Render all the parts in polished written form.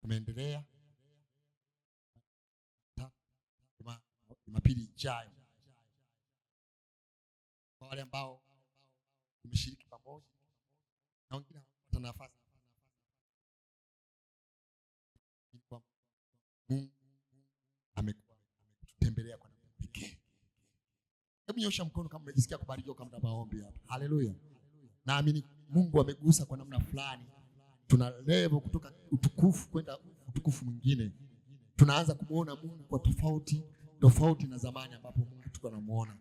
Tumeendelea Jumapili ijayo. Kwa wale ambao tumeshiriki pamoja na wengine hawapata nafasi, Mungu ametutembelea kwa namna pekee. Hebu nyosha mkono kama umejisikia kubarikiwa kama maombi hapa. Haleluya. Naamini Mungu amegusa kwa namna fulani. Tuna level kutoka utukufu kwenda utukufu mwingine. Tunaanza kumuona Mungu kwa tofauti na zamani ambapo Mungu tulikuwa tunamuona.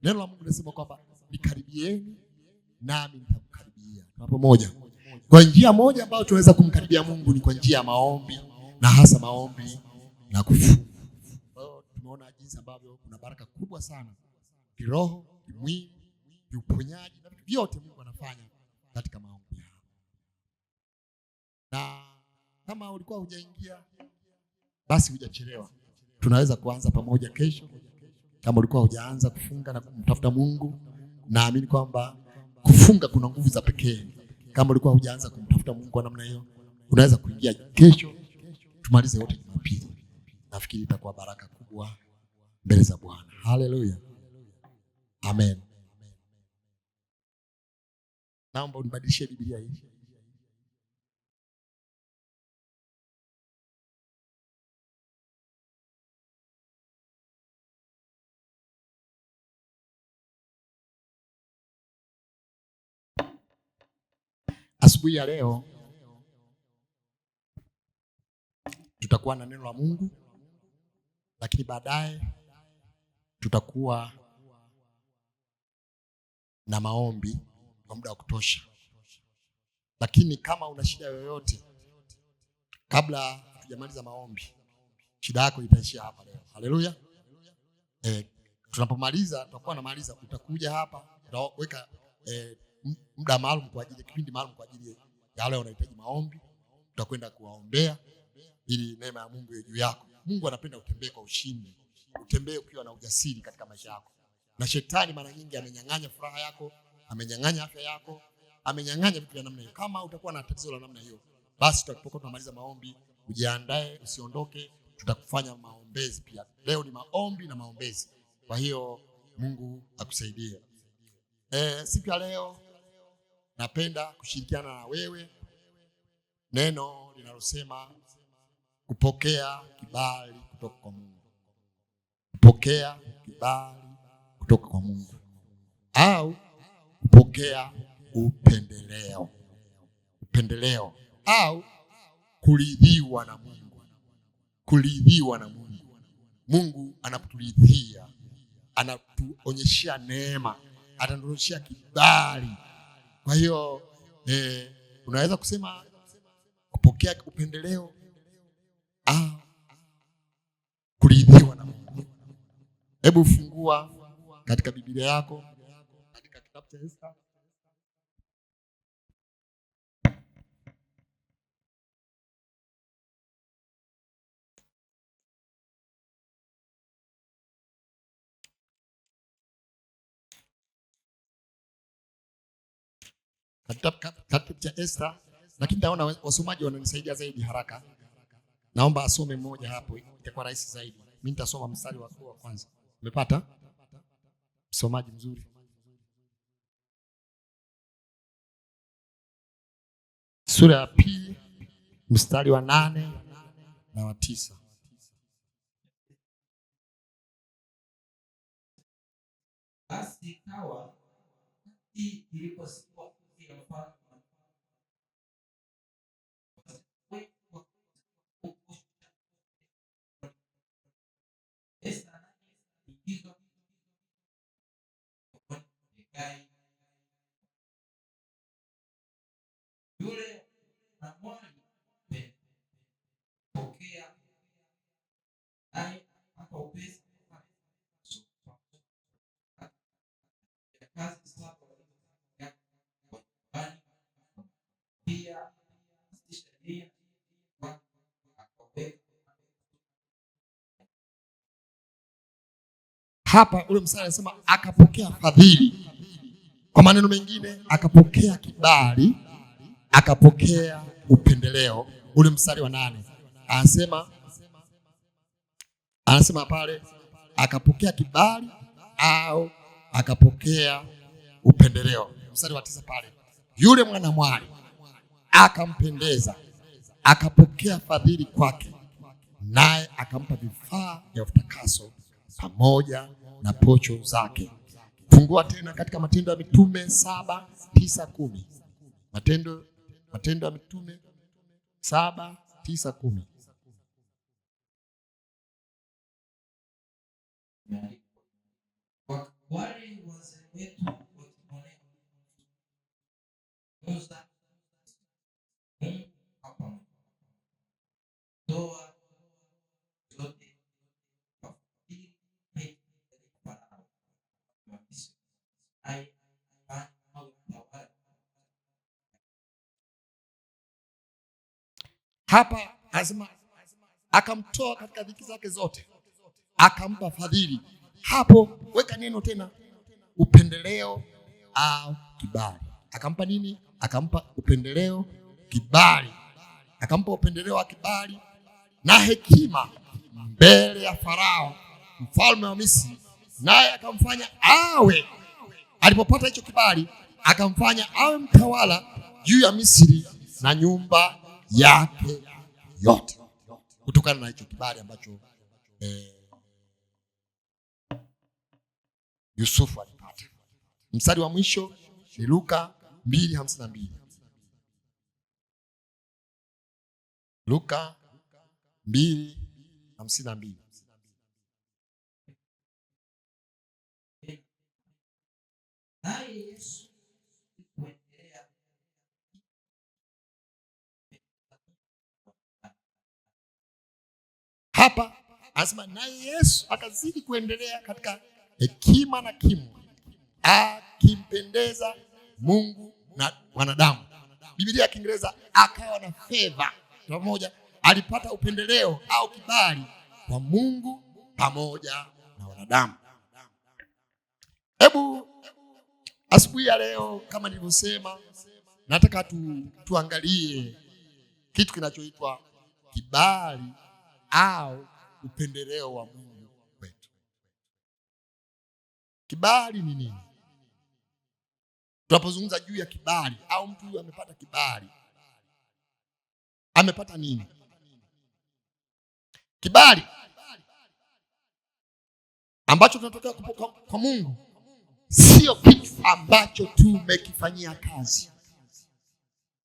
Neno la Mungu linasema kwamba nikaribieni nami nitakukaribia. Tuna pamoja. Kwa njia moja ambayo tunaweza kumkaribia Mungu ni kwa njia ya maombi, na hasa maombi na kufunga. Tumeona jinsi ambavyo kuna baraka kubwa sana kiroho, kimwili, kiuponyaji na vitu vyote Mungu anafanya katika maombi haya. Na kama ulikuwa hujaingia, basi hujachelewa. Tunaweza kuanza pamoja kesho. Kama ulikuwa hujaanza kufunga na kumtafuta Mungu, naamini kwamba kufunga kuna nguvu za pekee. Kama ulikuwa hujaanza kumtafuta Mungu kwa namna hiyo, unaweza kuingia kesho, tumalize wote Jumapili. Nafikiri itakuwa baraka kubwa mbele za Bwana. Haleluya. Amen. Naomba unibadilishie Biblia hii. Asubuhi ya leo tutakuwa na neno la Mungu, lakini baadaye tutakuwa na maombi kwa muda wa kutosha. Lakini kama una shida yoyote, kabla hatujamaliza maombi, shida yako itaishia hapa leo. Haleluya. Tunapomaliza, tutakuwa namaliza, utakuja hapa, tutaweka muda maalum kwa ajili, kipindi maalum kwa ajili ya wale wanahitaji maombi. Tutakwenda kuwaombea ili neema ya Mungu iwe juu yako. Mungu anapenda utembee kwa ushindi, utembee ukiwa na ujasiri katika maisha yako. Na shetani mara nyingi amenyang'anya furaha yako, amenyang'anya afya yako, amenyang'anya vitu vya namna hiyo. Kama utakuwa na tatizo la namna hiyo, basi tutakapokuwa tunamaliza maombi, ujiandae, usiondoke, tutakufanya maombezi pia. Leo ni maombi na maombezi. Kwa hiyo Mungu akusaidie. Siku ya leo napenda kushirikiana na wewe neno linalosema kupokea kibali kutoka kwa Mungu. Kupokea kibali kutoka kwa Mungu, au kupokea upendeleo. Upendeleo au kuridhiwa na Mungu. Kuridhiwa na Mungu. Mungu anapoturidhia, anatuonyeshia neema, atatuonyeshia kibali. Kwa hiyo unaweza kusema kupokea upendeleo au kuridhiwa na Mungu. Hebu fungua katika Biblia yako katika kitabu cha Esta. Kitabu cha Esta, lakini naona wasomaji wananisaidia zaidi haraka. Naomba asome mmoja hapo, itakuwa rahisi zaidi. Mimi nitasoma mstari wa kwanza. Umepata? Msomaji mzuri. Sura ya 2 mstari wa 8 na wa 9. Basi ikawa iliposikia mfalme yule na mwali pokea naye akaupesa kazi saba pia sheria hapa. Ule mstari anasema akapokea fadhili. Kwa maneno mengine, akapokea kibali, akapokea upendeleo, ule mstari wa 8 anasema pale, akapokea kibali au akapokea upendeleo. Mstari wa 9 pale, yule mwanamwali akampendeza, akapokea fadhili kwake, naye akampa vifaa vya utakaso pamoja na pocho zake. Fungua tena katika Matendo ya Mitume 7:9-10. Matendo ya Mitume 7:9-10. Wale wazee wetu wakimwonea Musa, Mungu hapa toa zote kafikiri Farao wa Misri hapa anasema akamtoa katika dhiki zake zote, akampa fadhili. Hapo weka neno tena, upendeleo au kibali. Akampa nini? Akampa upendeleo, kibali. Akampa upendeleo wa kibali na hekima mbele ya Farao mfalme wa Misri, naye akamfanya awe, alipopata hicho kibali, akamfanya awe mtawala juu ya Misri na nyumba yake yote, kutokana na hicho kibali ambacho Yusufu alipata. Mstari wa mwisho ni Luka 2:52. Luka 2:52. naye Yesu kuendelea hapa anasema naye Yesu akazidi kuendelea katika hekima na kimo, akimpendeza Mungu na wanadamu. Biblia ya Kiingereza akawa na favor pamoja, alipata upendeleo au kibali kwa Mungu pamoja na wanadamu. Hebu asubuhi ya leo, kama nilivyosema, nataka tuangalie kitu kinachoitwa kibali au upendeleo wa Mungu kwetu. Kibali ni nini? Tunapozungumza juu ya kibali au mtu huyu amepata kibali, amepata nini? Kibali ambacho tunatokea kwa Mungu sio kitu ambacho tumekifanyia kazi.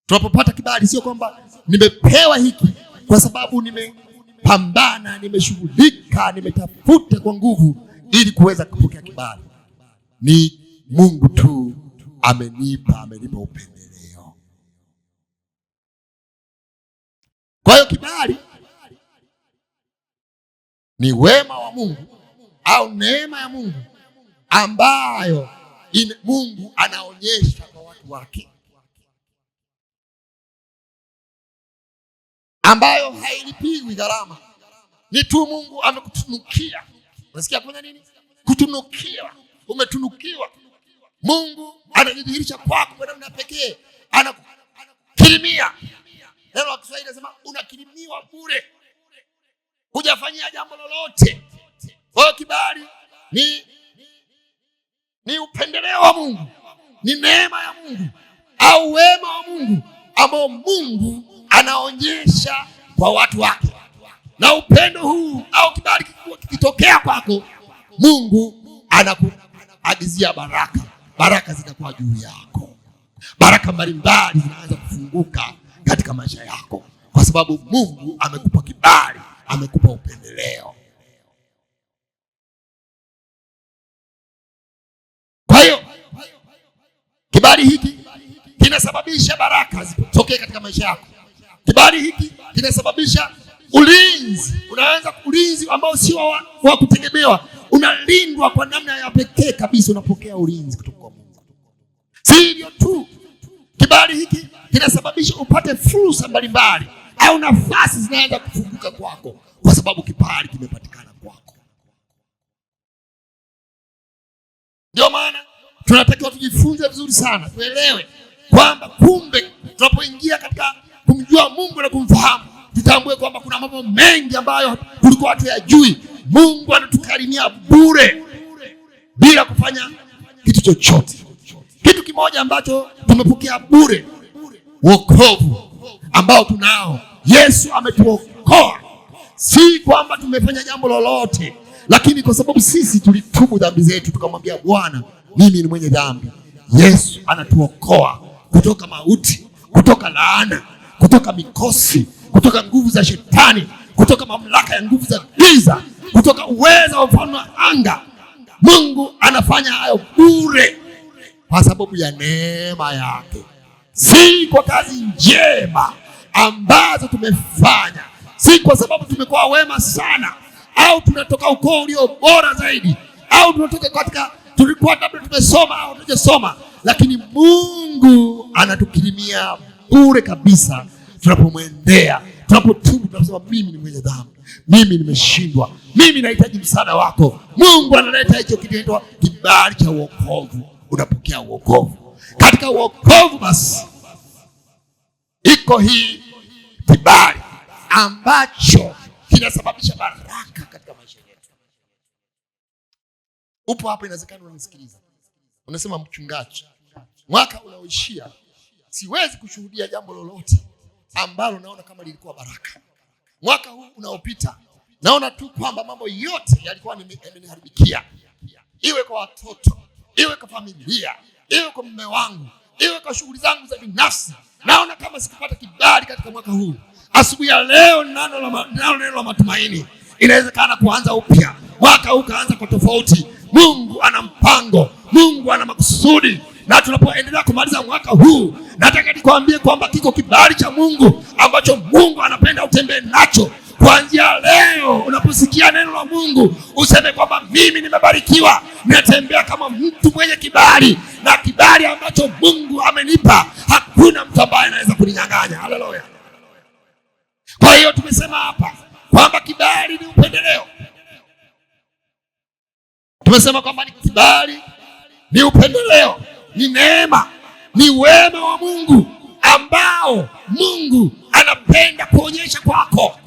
Tunapopata kibali sio kwamba nimepewa hiki kwa sababu nimepambana, nimeshughulika, nimetafuta kwa nguvu ili kuweza kupokea kibali. Ni Mungu tu amenipa upendeleo. Kwa hiyo kibali ni wema wa Mungu au neema ya Mungu ambayo Mungu anaonyesha kwa watu wake, ambayo hailipiwi gharama. Ni tu Mungu amekutunukia. Unasikia kufanya nini? Kutunukiwa. Umetunukiwa. Mungu anajidhihirisha kwako kwa namna pekee, anakukirimia. Neno la Kiswahili nasema unakirimiwa bure, hujafanyia jambo lolote. Kwa hiyo kibali ni upendeleo wa Mungu, ni neema ya Mungu au wema wa Mungu ambao Mungu anaonyesha kwa watu wake. Na upendo huu au kibali kikitokea kwako, Mungu anakuagizia baraka. Baraka zinakuwa juu yako. Baraka mbalimbali zinaanza kufunguka katika maisha yako kwa sababu Mungu amekupa kibali, amekupa upendeleo. Kwa hiyo kibali hiki kinasababisha baraka zitokee katika maisha yako. Kibali hiki kinasababisha ulinzi. Unaanza ulinzi ambao sio wa kutegemewa. Unalindwa kwa namna ya pekee kabisa, unapokea ulinzi kutoka kwa Mungu. Si hivyo tu, kibali hiki kinasababisha upate fursa mbalimbali au nafasi zinaanza kufunguka kwako kwa sababu kibali kimepatikana kwako. Ndio maana tunatakiwa tujifunze vizuri sana, tuelewe kwamba kumbe tunapoingia katika kumjua Mungu na kumfahamu, tutambue kwamba kuna mambo mengi ambayo tulikuwa hatuyajui. Mungu anatukarimia bure bila kufanya kitu chochote. Kitu kimoja ambacho tumepokea bure, wokovu ambao tunao. Yesu ametuokoa, si kwamba tumefanya jambo lolote, lakini kwa sababu sisi tulitubu dhambi zetu, tukamwambia Bwana, mimi ni mwenye dhambi. Yesu anatuokoa kutoka mauti, kutoka laana, kutoka mikosi, kutoka nguvu za shetani, kutoka mamlaka ya nguvu za giza, kutoka uwezo wa ufalme wa anga. Mungu anafanya hayo bure kwa sababu ya neema yake, si kwa kazi njema ambazo tumefanya, si kwa sababu tumekuwa wema sana, au tunatoka ukoo ulio bora zaidi, au tunatoka katika tulikuwa labda tumesoma au tujasoma, lakini Mungu anatukirimia bure kabisa tunapomwendea, tunapotubu, tunasema mimi ni mwenye dhambi, mimi nimeshindwa, mimi nahitaji msaada wako. Mungu analeta hicho kinaitwa kibali cha wokovu. Unapokea wokovu. Katika wokovu basi iko hii kibali ambacho kinasababisha baraka katika maisha yetu. Upo hapa, inawezekana unanisikiliza, unasema mchungaji, mwaka unaoishia siwezi kushuhudia jambo lolote ambalo naona kama lilikuwa baraka. Mwaka huu unaopita naona tu kwamba mambo yote yalikuwa yameniharibikia, iwe kwa watoto, iwe kwa familia, iwe kwa mume wangu, iwe kwa shughuli zangu za binafsi. Naona kama sikupata kibali katika mwaka huu. Asubuhi ya leo nalo neno la matumaini. Inawezekana kuanza upya, mwaka huu kaanza kwa tofauti. Mungu ana mpango, Mungu ana makusudi, na tunapoendelea kumaliza mwaka huu, nataka nikwambie kwamba kiko kibali cha Mungu ambacho Mungu anapenda utembee nacho. Kuanzia leo unaposikia neno la Mungu, useme kwamba mimi nimebarikiwa, ninatembea kama mtu mwenye kibali, na kibali ambacho Mungu amenipa hakuna mtu ambaye anaweza kuninyang'anya. Haleluya! Kwa hiyo tumesema hapa kwamba kibali ni upendeleo. Tumesema kwamba ni kibali, ni upendeleo, ni neema, ni wema wa Mungu ambao Mungu anapenda kuonyesha kwako.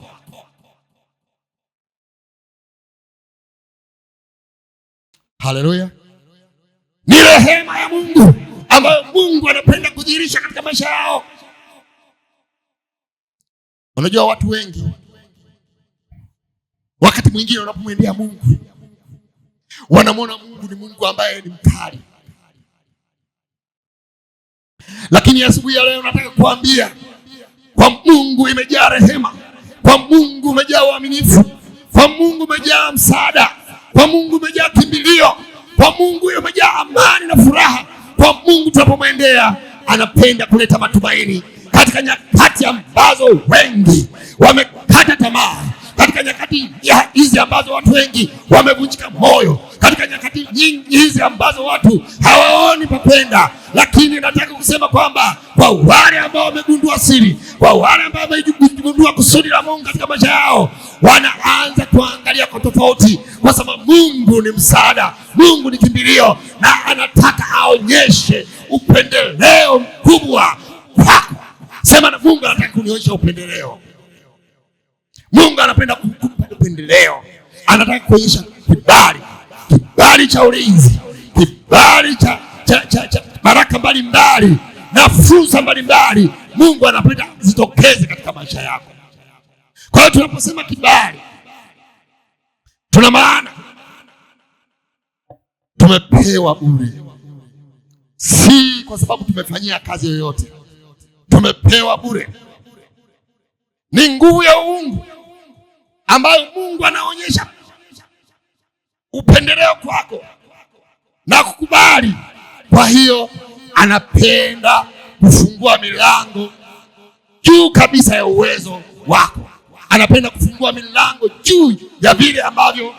Haleluya! Ni rehema ya Mungu ambayo Mungu anapenda kudhihirisha katika maisha yao. Unajua watu wengi wakati mwingine wanapomwendea Mungu wanamwona Mungu ni Mungu ambaye ni mkali, lakini asubuhi ya leo nataka kuambia kwa Mungu imejaa rehema, kwa Mungu umejaa uaminifu, kwa Mungu umejaa msaada, kwa Mungu umejaa kimbilio, kwa Mungu umejaa amani na furaha. Kwa Mungu tunapomwendea anapenda kuleta matumaini katika nyakati ambazo wengi wamekata tamaa, katika nyakati hizi ambazo watu wengi wamevunjika moyo, katika nyakati nyingi hizi ambazo watu hawaoni pa kwenda. Lakini nataka kusema kwamba kwa wale ambao wamegundua siri, kwa wale ambao wamegundua kusudi la Mungu katika maisha yao, wanaanza kuangalia kwa tofauti, kwa sababu Mungu ni msaada, Mungu ni kimbilio, na anataka aonyeshe upendeleo mkubwa kwako. Sema na Mungu anataka kunionyesha upendeleo. Mungu anapenda kukupa upendeleo, anataka kuonyesha kibali, kibali cha ulinzi, kibali cha baraka mbalimbali na fursa mbalimbali. Mungu anapenda zitokeze katika maisha yako. Kwa hiyo tunaposema kibali, tuna maana tumepewa bure, si kwa sababu tumefanyia kazi yoyote. Tumepewa bure, ni nguvu ya uungu ambayo Mungu anaonyesha upendeleo kwako na kukubali. Kwa hiyo anapenda kufungua milango juu kabisa ya uwezo wako. Anapenda kufungua milango juu ya vile ambavyo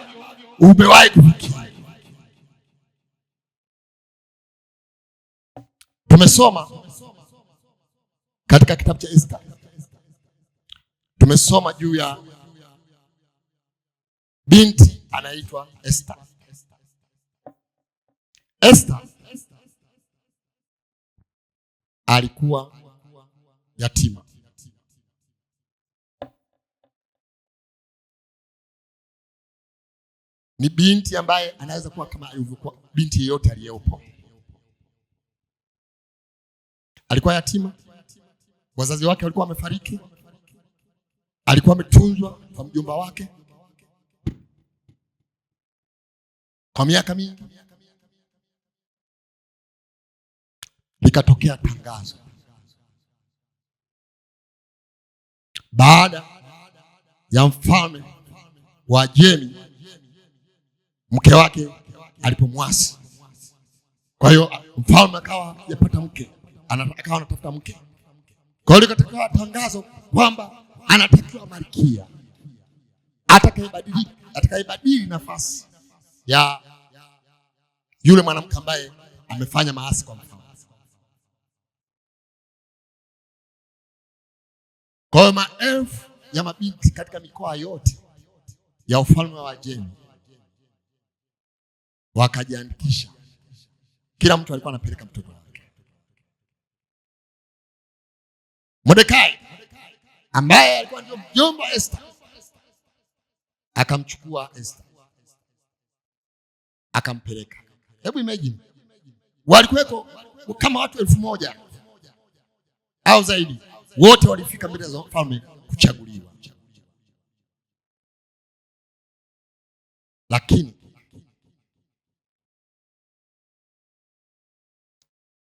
umewahi kufikia. Tumesoma katika kitabu cha Esta, tumesoma juu ya binti anaitwa Esta. Esta alikuwa yatima, Ni binti ambaye anaweza kuwa kama alivyokuwa binti yeyote aliyepo. Alikuwa yatima, wazazi wake walikuwa wamefariki, alikuwa ametunzwa kwa mjomba wake kwa miaka mingi. Likatokea tangazo baada ya mfalme wa Ajemi mke wake alipomwasi. Kwa hiyo mfalme akawa hajapata mke, akawa anatafuta mke. Kwa hiyo likatokea tangazo kwamba anatakiwa malkia atakayebadili nafasi ya yule mwanamke ambaye amefanya maasi kwa mfalme. Kwa hiyo maelfu ya mabinti katika mikoa yote ya ufalme wa Ajemi wakajiandikisha. Kila mtu alikuwa anapeleka mtoto wake. Mordekai ambaye alikuwa ndio mjomba wa Esther akamchukua Esther akampeleka. Hebu imagine, walikuweko kama watu 1000 au zaidi, wote walifika mbele za mfalme kuchaguliwa. Lakini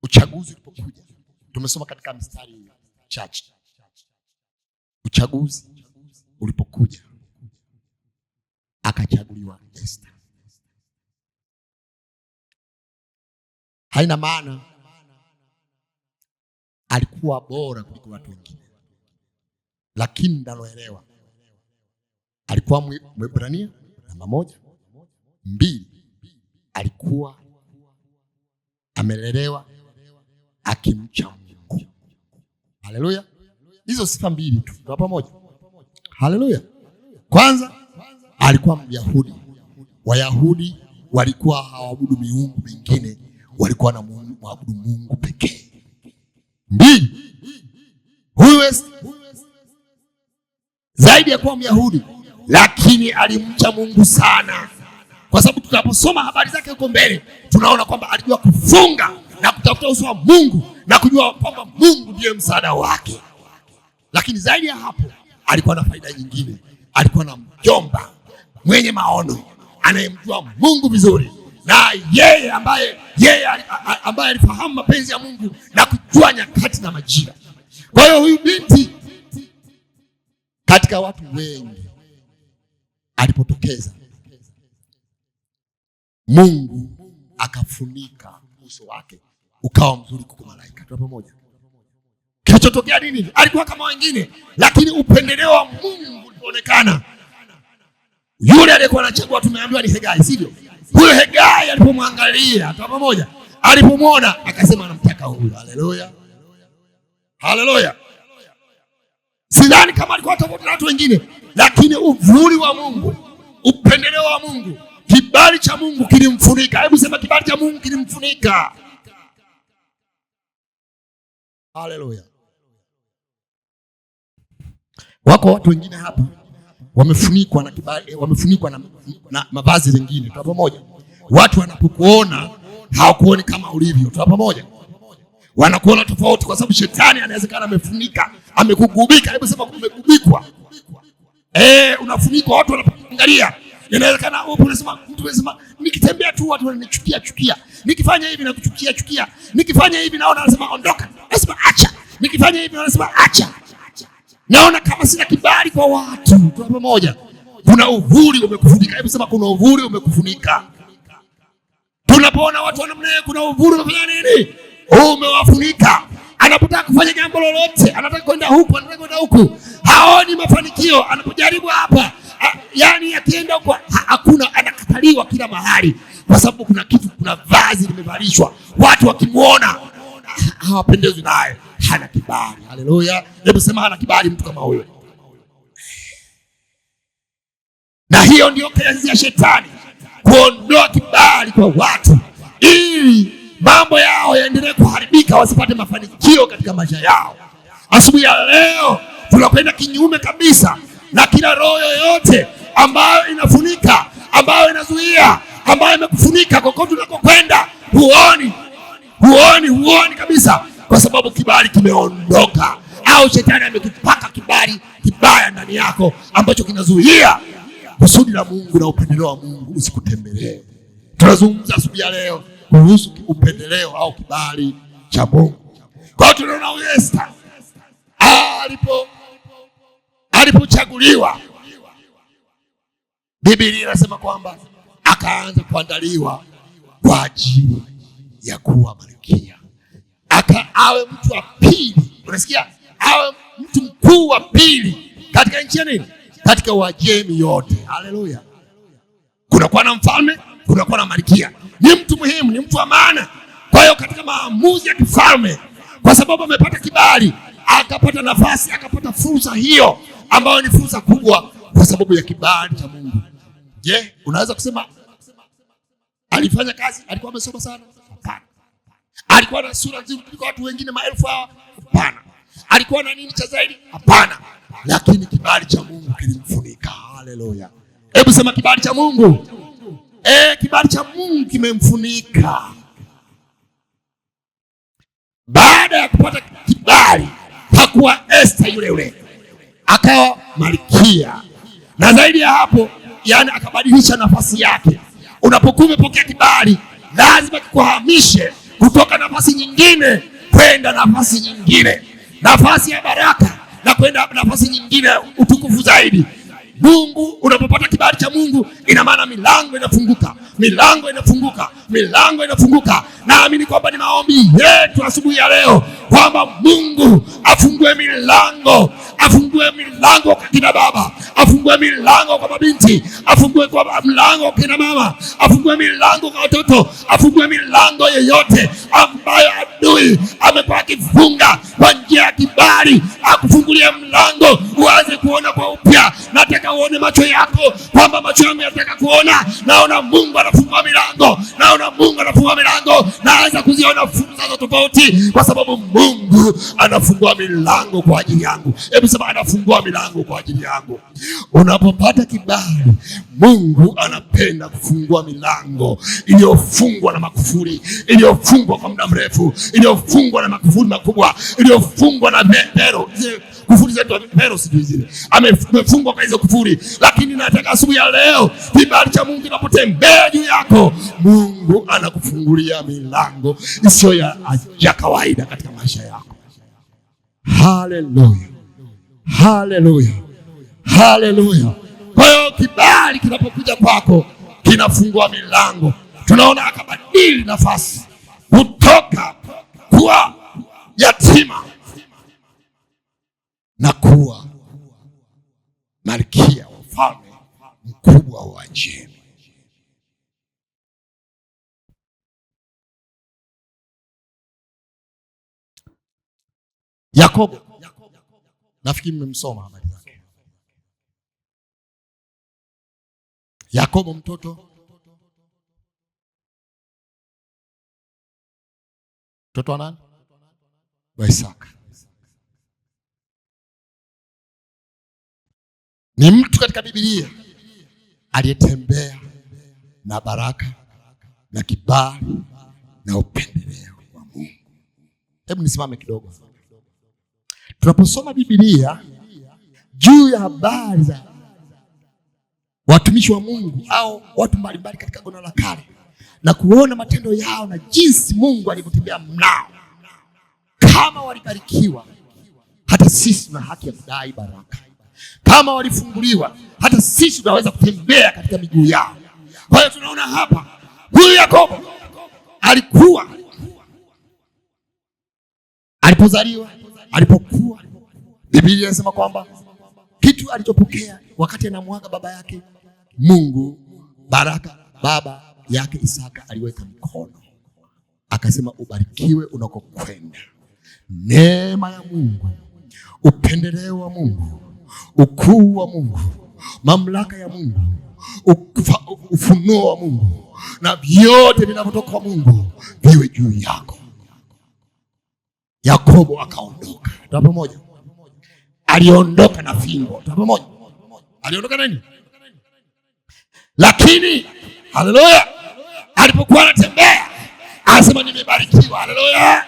uchaguzi ulipokuja, tumesoma katika mstari chache. Uchaguzi ulipokuja akachaguliwa Esther. Haina maana alikuwa bora kuliko watu wengine, lakini ndaloelewa alikuwa Mwebrania namba 1. 2, alikuwa amelelewa akimcha Mungu. Haleluya! Hizo sifa mbili tu kwa pamoja. Haleluya! Kwanza, alikuwa Myahudi. Wayahudi walikuwa hawaabudu miungu mingine, walikuwa na muabudu Mungu pekee. 2, huyu zaidi ya kuwa Myahudi, lakini alimcha Mungu sana, kwa sababu tunaposoma habari zake huko mbele tunaona kwamba alijua kufunga na kutafuta uso wa Mungu na kujua kwamba Mungu ndiye msaada wake. Lakini zaidi ya hapo alikuwa na faida nyingine. Alikuwa na mjomba mwenye maono anayemjua Mungu vizuri, na yeye ambaye alifahamu mapenzi ya Mungu na kujua nyakati na majira. Kwa hiyo huyu binti katika watu wengi alipotokeza, Mungu akafunika uso wake ukawa mzuri kuliko malaika. Tupo pamoja? Kilichotokea nini? Alikuwa kama wengine, lakini upendeleo wa Mungu ulionekana. Yule aliyekuwa anachagua tumeambiwa ni Hegai, sivyo? Huyo Hegai alipomwangalia, tupo pamoja, alipomwona akasema anamtaka huyu. Haleluya, haleluya. Sidhani kama alikuwa tofauti na watu wengine, lakini uvuli wa Mungu, upendeleo wa Mungu, kibali cha Mungu kilimfunika. Hebu sema kibali cha Mungu kilimfunika. Haleluya. Wako watu wengine hapa wamefunikwa na kibali, wamefunikwa na mavazi mengine. Tupo pamoja? Watu wanapokuona hawakuoni kama ulivyo. Tupo pamoja? Wanakuona tofauti kwa sababu shetani anawezekana amefunika, amekugubika. Hebu sema umegubikwa. Unafunikwa, watu wanapoangalia. Inawezekana unasema, mtu anasema nikitembea tu watu wananichukia. Nikifanya hivi na kuchukia. Nikifanya hivi naona anasema ondoka. Anasema acha. Nikifanya hivi anasema acha. Naona kama sina kibali kwa watu. Tupo pamoja? Kuna uvuli umekufunika. Hebu sema kuna uvuli umekufunika. Tunapoona watu wanamnea, kuna uvuli umefanya nini? Umewafunika. Anapotaka kufanya jambo lolote, anataka kwenda huku, anataka kwenda huku, haoni mafanikio. Anapojaribu hapa, yani akienda huko hakuna, anakataliwa kila mahali, kwa sababu kuna kitu, kuna vazi limevalishwa. Watu wakimuona hawapendezwi naye, hana kibali. Haleluya. Hebu sema hana kibali mtu kama huyo. Na hiyo ndio kazi ya shetani, kuondoa kibali kwa watu ili mambo yao yaendelee kuharibika, wasipate mafanikio katika maisha yao. Asubuhi ya leo tunakwenda kinyume kabisa na kila roho yoyote ambayo inafunika, ambayo inazuia imekuzuia, ambayo imekufunika kokote unakokwenda, huoni kabisa, kwa sababu kibali kimeondoka, au shetani amekipaka kibali kibaya ndani yako ambacho kinazuia kusudi la Mungu na upendeleo wa Mungu usikutembelee. Tunazungumza asubuhi ya leo kuhusu upendeleo au kibali cha Mungu. Kwa hiyo tunaona Esta alipochaguliwa, Biblia inasema kwamba akaanza kuandaliwa kwa ajili ya kuwa malkia, awe mtu wa pili. Unasikia, awe mtu mkuu wa pili katika nchi ya nini? Katika Uajemi yote. Haleluya! Kunakuwa na mfalme, kunakuwa na malkia. Ni mtu muhimu, ni mtu wa maana. Kwa hiyo katika maamuzi ya kifalme, kwa sababu amepata kibali, akapata nafasi, akapata fursa hiyo ambayo ni fursa kubwa kwa sababu ya kibali cha Mungu. Je, unaweza kusema alifanya kazi, alikuwa amesoma sana? Hapana. Alikuwa na sura nzuri kuliko watu wengine maelfu hawa? Hapana. Alikuwa na nini cha zaidi? Hapana. Lakini kibali cha Mungu kilimfunika. Haleluya! Hebu sema kibali cha Mungu. Kibali cha Mungu kimemfunika. Baada ya kupata kibali, hakuwa Esta yule, akawa malkia, na zaidi ya hapo, yani akabadilisha nafasi yake. Unapokuwa umepokea kibali, lazima kikuhamishe kutoka nafasi nyingine kwenda nafasi nyingine, nafasi ya baraka na kwenda nafasi nyingine utukufu zaidi. Mungu, unapopata kibali cha Mungu, ina maana milango inafunguka, milango inafunguka. Naamini kwamba ni maombi yetu asubuhi ya leo kwamba Mungu afungue milango kwa kina baba, afungue milango kwa mabinti, afungue kwa milango kwa kina mama, afungue milango kwa watoto, afungue milango yoyote ambayo adui amekuwa akifunga kwa njia ya kibali, akufungulie mlango uanze kuona kwa upya. Nataka uone macho yako kwamba macho yangu yanataka kuona. Naona Mungu anafungua milango, naanza kuziona fursa tofauti kwa sababu Mungu anafungua milango kwa ajili yangu. Hebu sema, anafungua milango kwa ajili yangu. Unapopata kibali, Mungu anapenda kufungua milango iliyofungwa na makufuri, iliyofungwa kwa muda mrefu, iliyofungwa na makufuri makubwa, iliyofungwa na pero. Kufuri zetu pero sijui zile amefungwa kwa hizo kufuri. Lakini nataka asubuhi ya leo, kibali cha Mungu kinapotembea juu yako, Mungu anakufungulia milango isiyo ya kawaida katika maisha yako. Haleluya, haleluya, haleluya. Kwa hiyo kibali kinapokuja kwako, kinafungua milango. Tunaona akabadili nafasi kutoka kuwa yatima na kuwa malkia wa ufalme mkubwa wa Uajemi. Yakobo, nafikiri mmemsoma habari zake. Yakobo mtoto wa nani? Wa Isaka. Ni mtu katika Biblia aliyetembea na baraka na kibali na upendeleo wa Mungu. Hebu nisimame kidogo. Tunaposoma Biblia juu ya habari za watumishi wa Mungu au watu mbalimbali katika Agano la Kale na kuona matendo yao na jinsi Mungu alivyotembea nao, kama walibarikiwa, hata sisi tuna haki ya kudai baraka. Kama walifunguliwa, hata sisi tunaweza kutembea katika miguu yao. Kwa hiyo tunaona hapa huyu Yakobo alikuwa, alipozaliwa, alipokuwa, Biblia inasema kwamba kitu alichopokea wakati anamwaga baba yake Mungu baraka, baba yake Isaka aliweka mkono akasema, ubarikiwe unakokwenda. Neema ya Mungu, upendeleo wa Mungu, ukuu wa Mungu, mamlaka ya Mungu, ufunuo wa Mungu na vyote vinavyotoka kwa Mungu viwe juu yako. Yakobo akaondoka. Tupo pamoja? Aliondoka na fimbo. Tupo pamoja? Aliondoka nani? Lakini Haleluya. Alipokuwa anatembea anasema nimebarikiwa. Haleluya.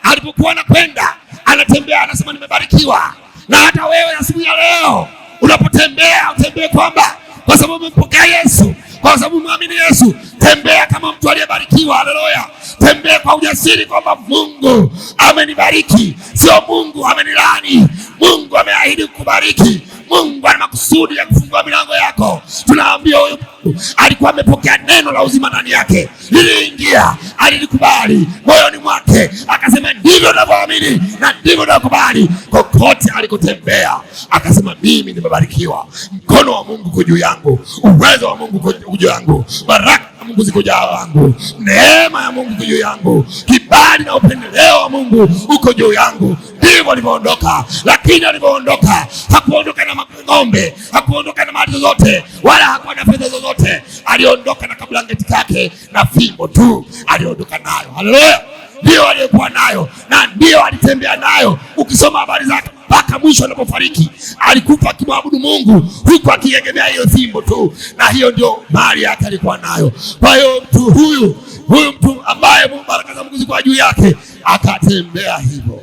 Alipokuwa anakwenda anatembea anasema nimebarikiwa. Na hata wewe asubuhi ya leo unapotembea utembee kwamba kwa sababu umempokea Yesu, kwa sababu muamini Yesu, tembea kama mtu aliyebarikiwa. Haleluya. Tembea kwa ujasiri kwamba Mungu amenibariki, sio Mungu amenilani. Mungu ameahidi kukubariki. Mungu ana makusudi ya kufungua milango yako. Tunaambia huyu Mungu alikuwa amepokea neno la uzima ndani yake, liliingia, alilikubali moyoni mwake, akasema ndivyo ninavyoamini na ndivyo ninakubali. Kokote alikotembea akasema mimi nimebarikiwa. Mkono wa Mungu uko juu yangu, uwezo wa Mungu uko juu yangu, baraka ya Mungu ziko juu yangu, neema ya Mungu iko juu yangu, kibali na upendeleo wa Mungu uko juu yangu. Ndivyo alivyoondoka. Lakini alivyoondoka hakuondoka na ng'ombe, hakuondoka na mali zozote, wala hakuwa na fedha zozote. Aliondoka na kablangeti kake na fimbo tu, aliondoka nayo. Haleluya. Ndio aliyokuwa nayo na ndio alitembea nayo. Ukisoma habari zake mpaka mwisho alipofariki, alikufa akimwabudu Mungu huku akiegemea hiyo fimbo tu, na hiyo ndio mali yake alikuwa nayo. Kwa hiyo mtu huyu mtu ambaye baraka za Mungu zilikuwa juu yake akatembea hivyo.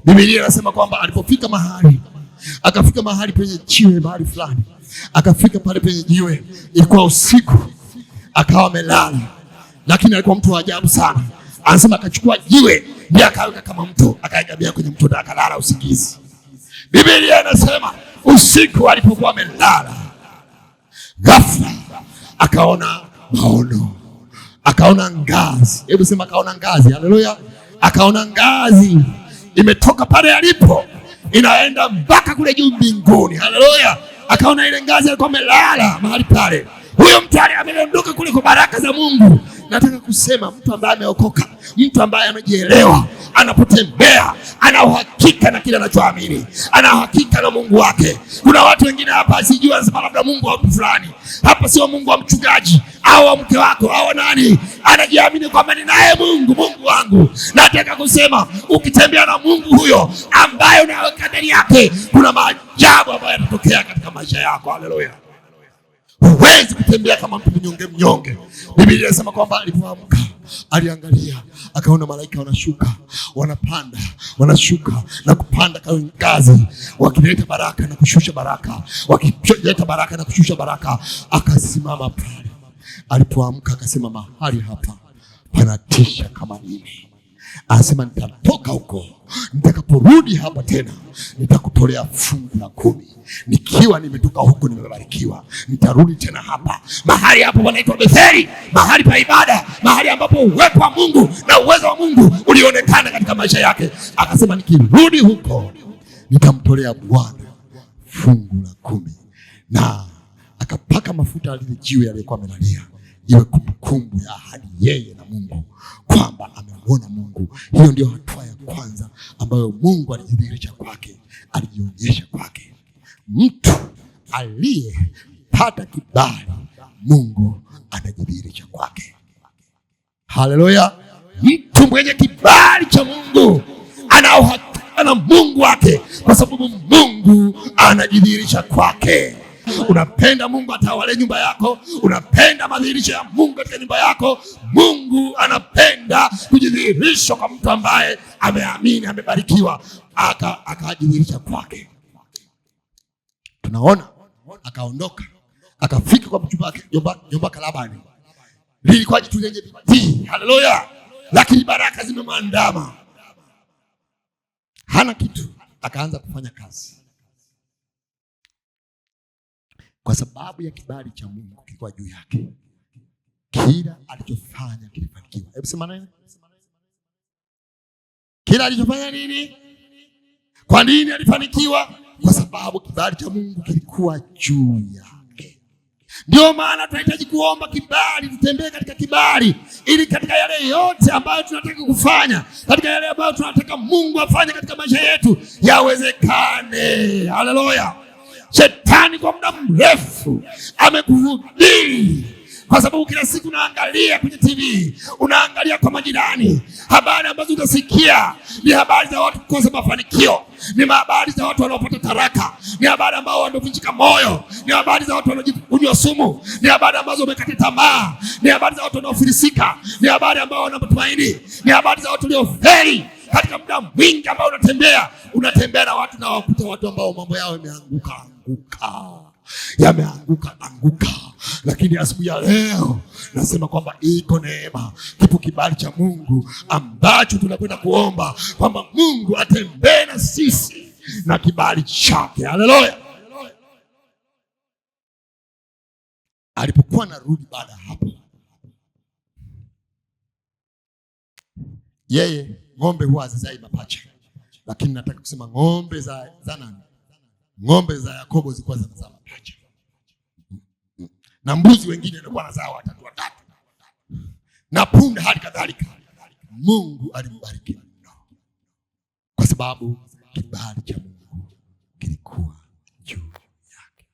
Biblia inasema kwamba alipofika mahali, akafika mahali penye jiwe, mahali fulani, akafika pale penye jiwe, ilikuwa usiku, akawa amelala. Lakini alikuwa mtu wa ajabu sana. Anasema akachukua jiwe ndiye akaweka kama mto, akaegemea kwenye mto na akalala usingizi. Biblia inasema usiku alipokuwa amelala, ghafla akaona maono, akaona ngazi. Hebu sema akaona ngazi. Haleluya. Akaona ngazi imetoka pale alipo inaenda mpaka kule juu mbinguni. Haleluya. Akaona ile ngazi, alikuwa amelala mahali pale. Huyo mtu ameondoka kule kwa baraka za Mungu. Nataka kusema mtu ambaye ameokoka, mtu ambaye anajielewa, anapotembea ana uhakika na kile anachoamini, ana uhakika na Mungu wake. Kuna watu wengine hapa sijui wanasema labda Mungu wa mtu fulani. Hapa sio Mungu wa mchungaji au wa mke wako au nani. Anajiamini kwamba ni naye Mungu wangu. Nataka kusema ukitembea na Mungu huyo ambaye unaweka ndani yake, kuna maajabu ambayo yanatokea katika maisha yako. Haleluya. Huwezi kutembea kama mtu mnyonge. Biblia inasema kwamba alipoamka aliangalia, akaona malaika wanashuka na kupanda kwa ngazi, wakileta baraka na kushusha baraka, wakileta baraka na kushusha baraka. Akasimama pale. Alipoamka akasema mahali hapa panatisha kama nini. Anasema nitatoka huko, nitakaporudi hapa tena nitakutolea fungu la 10. Nikiwa nimetoka huko nimebarikiwa, nitarudi tena hapa. Mahali hapo panaitwa Betheli, mahali pa ibada, mahali ambapo uwepo wa Mungu na uwezo wa Mungu ulionekana katika maisha yake. Akasema nikirudi huko nitamtolea Bwana fungu la 10. Na akapaka mafuta lile jiwe aliyekuwa amelalia, iwe kumbukumbu ya ahadi yeye na Mungu kwamba ameona Mungu. Hiyo ndio hatua ya kwanza ambayo Mungu alijidhihirisha kwake, alijionyesha kwake. Mtu aliyepata kibali, Mungu anajidhihirisha kwake. Haleluya. Mtu mwenye kibali cha Mungu ana uhakika na Mungu wake, kwa sababu Mungu anajidhihirisha kwake. Unapenda Mungu atawale nyumba yako, unapenda madhihirisho ya Mungu katika nyumba yako. Mungu anapenda kujidhihirisha kwa mtu ambaye ameamini, amebarikiwa, akajidhihirisha kwake. Tunaona akaondoka, akafika kwa jomba Labani. Lilikuwa jitu lenye bidii. Haleluya. Lakini baraka zimemwandama, hana kitu. Akaanza kufanya kazi kwa sababu ya kibali cha Mungu kilikuwa juu yake. Kila alichofanya kilifanikiwa. Hebu sema nini? Kila alichofanya nini? Kwa nini alifanikiwa? Kwa sababu kibali cha Mungu kilikuwa juu yake. Ndio maana tunahitaji kuomba kibali, tutembee katika kibali, ili katika yale yote ambayo tunataka kufanya, katika yale ambayo tunataka Mungu afanye katika maisha yetu, yawezekane. Haleluya. Shetani kwa muda mrefu amekuhubiri kwa sababu kila siku unaangalia kwenye TV, unaangalia kwa majirani, habari ambazo utasikia ni habari za watu kukosa mafanikio, ni habari za watu wanaopata taraka, ni habari ambao wanaovunjika moyo, ni habari za watu wanaokunywa sumu, ni habari ambazo wamekata tamaa, ni habari za watu wanaofilisika, ni habari ambao wana matumaini, ni habari za watu waliofeli katika muda mwingi ambao unatembea na watu na wakuta watu ambao mambo yao yameanguka. Lakini asubuhi ya leo nasema kwamba iko neema, kipo kibali cha Mungu ambacho tunakwenda kuomba kwamba Mungu atembee na sisi na kibali chake. Haleluya! Alipokuwa narudi baada ya hapo, yeye ng'ombe huwa hazizai mapacha, lakini nataka kusema ng'ombe za nani? Ng'ombe za Yakobo zilikuwa zinazaa mapacha, na mbuzi wengine walikuwa wanazaa watatu, na punda hali kadhalika. Mungu alimbariki mno kwa sababu kibali cha Mungu kilikuwa juu yake.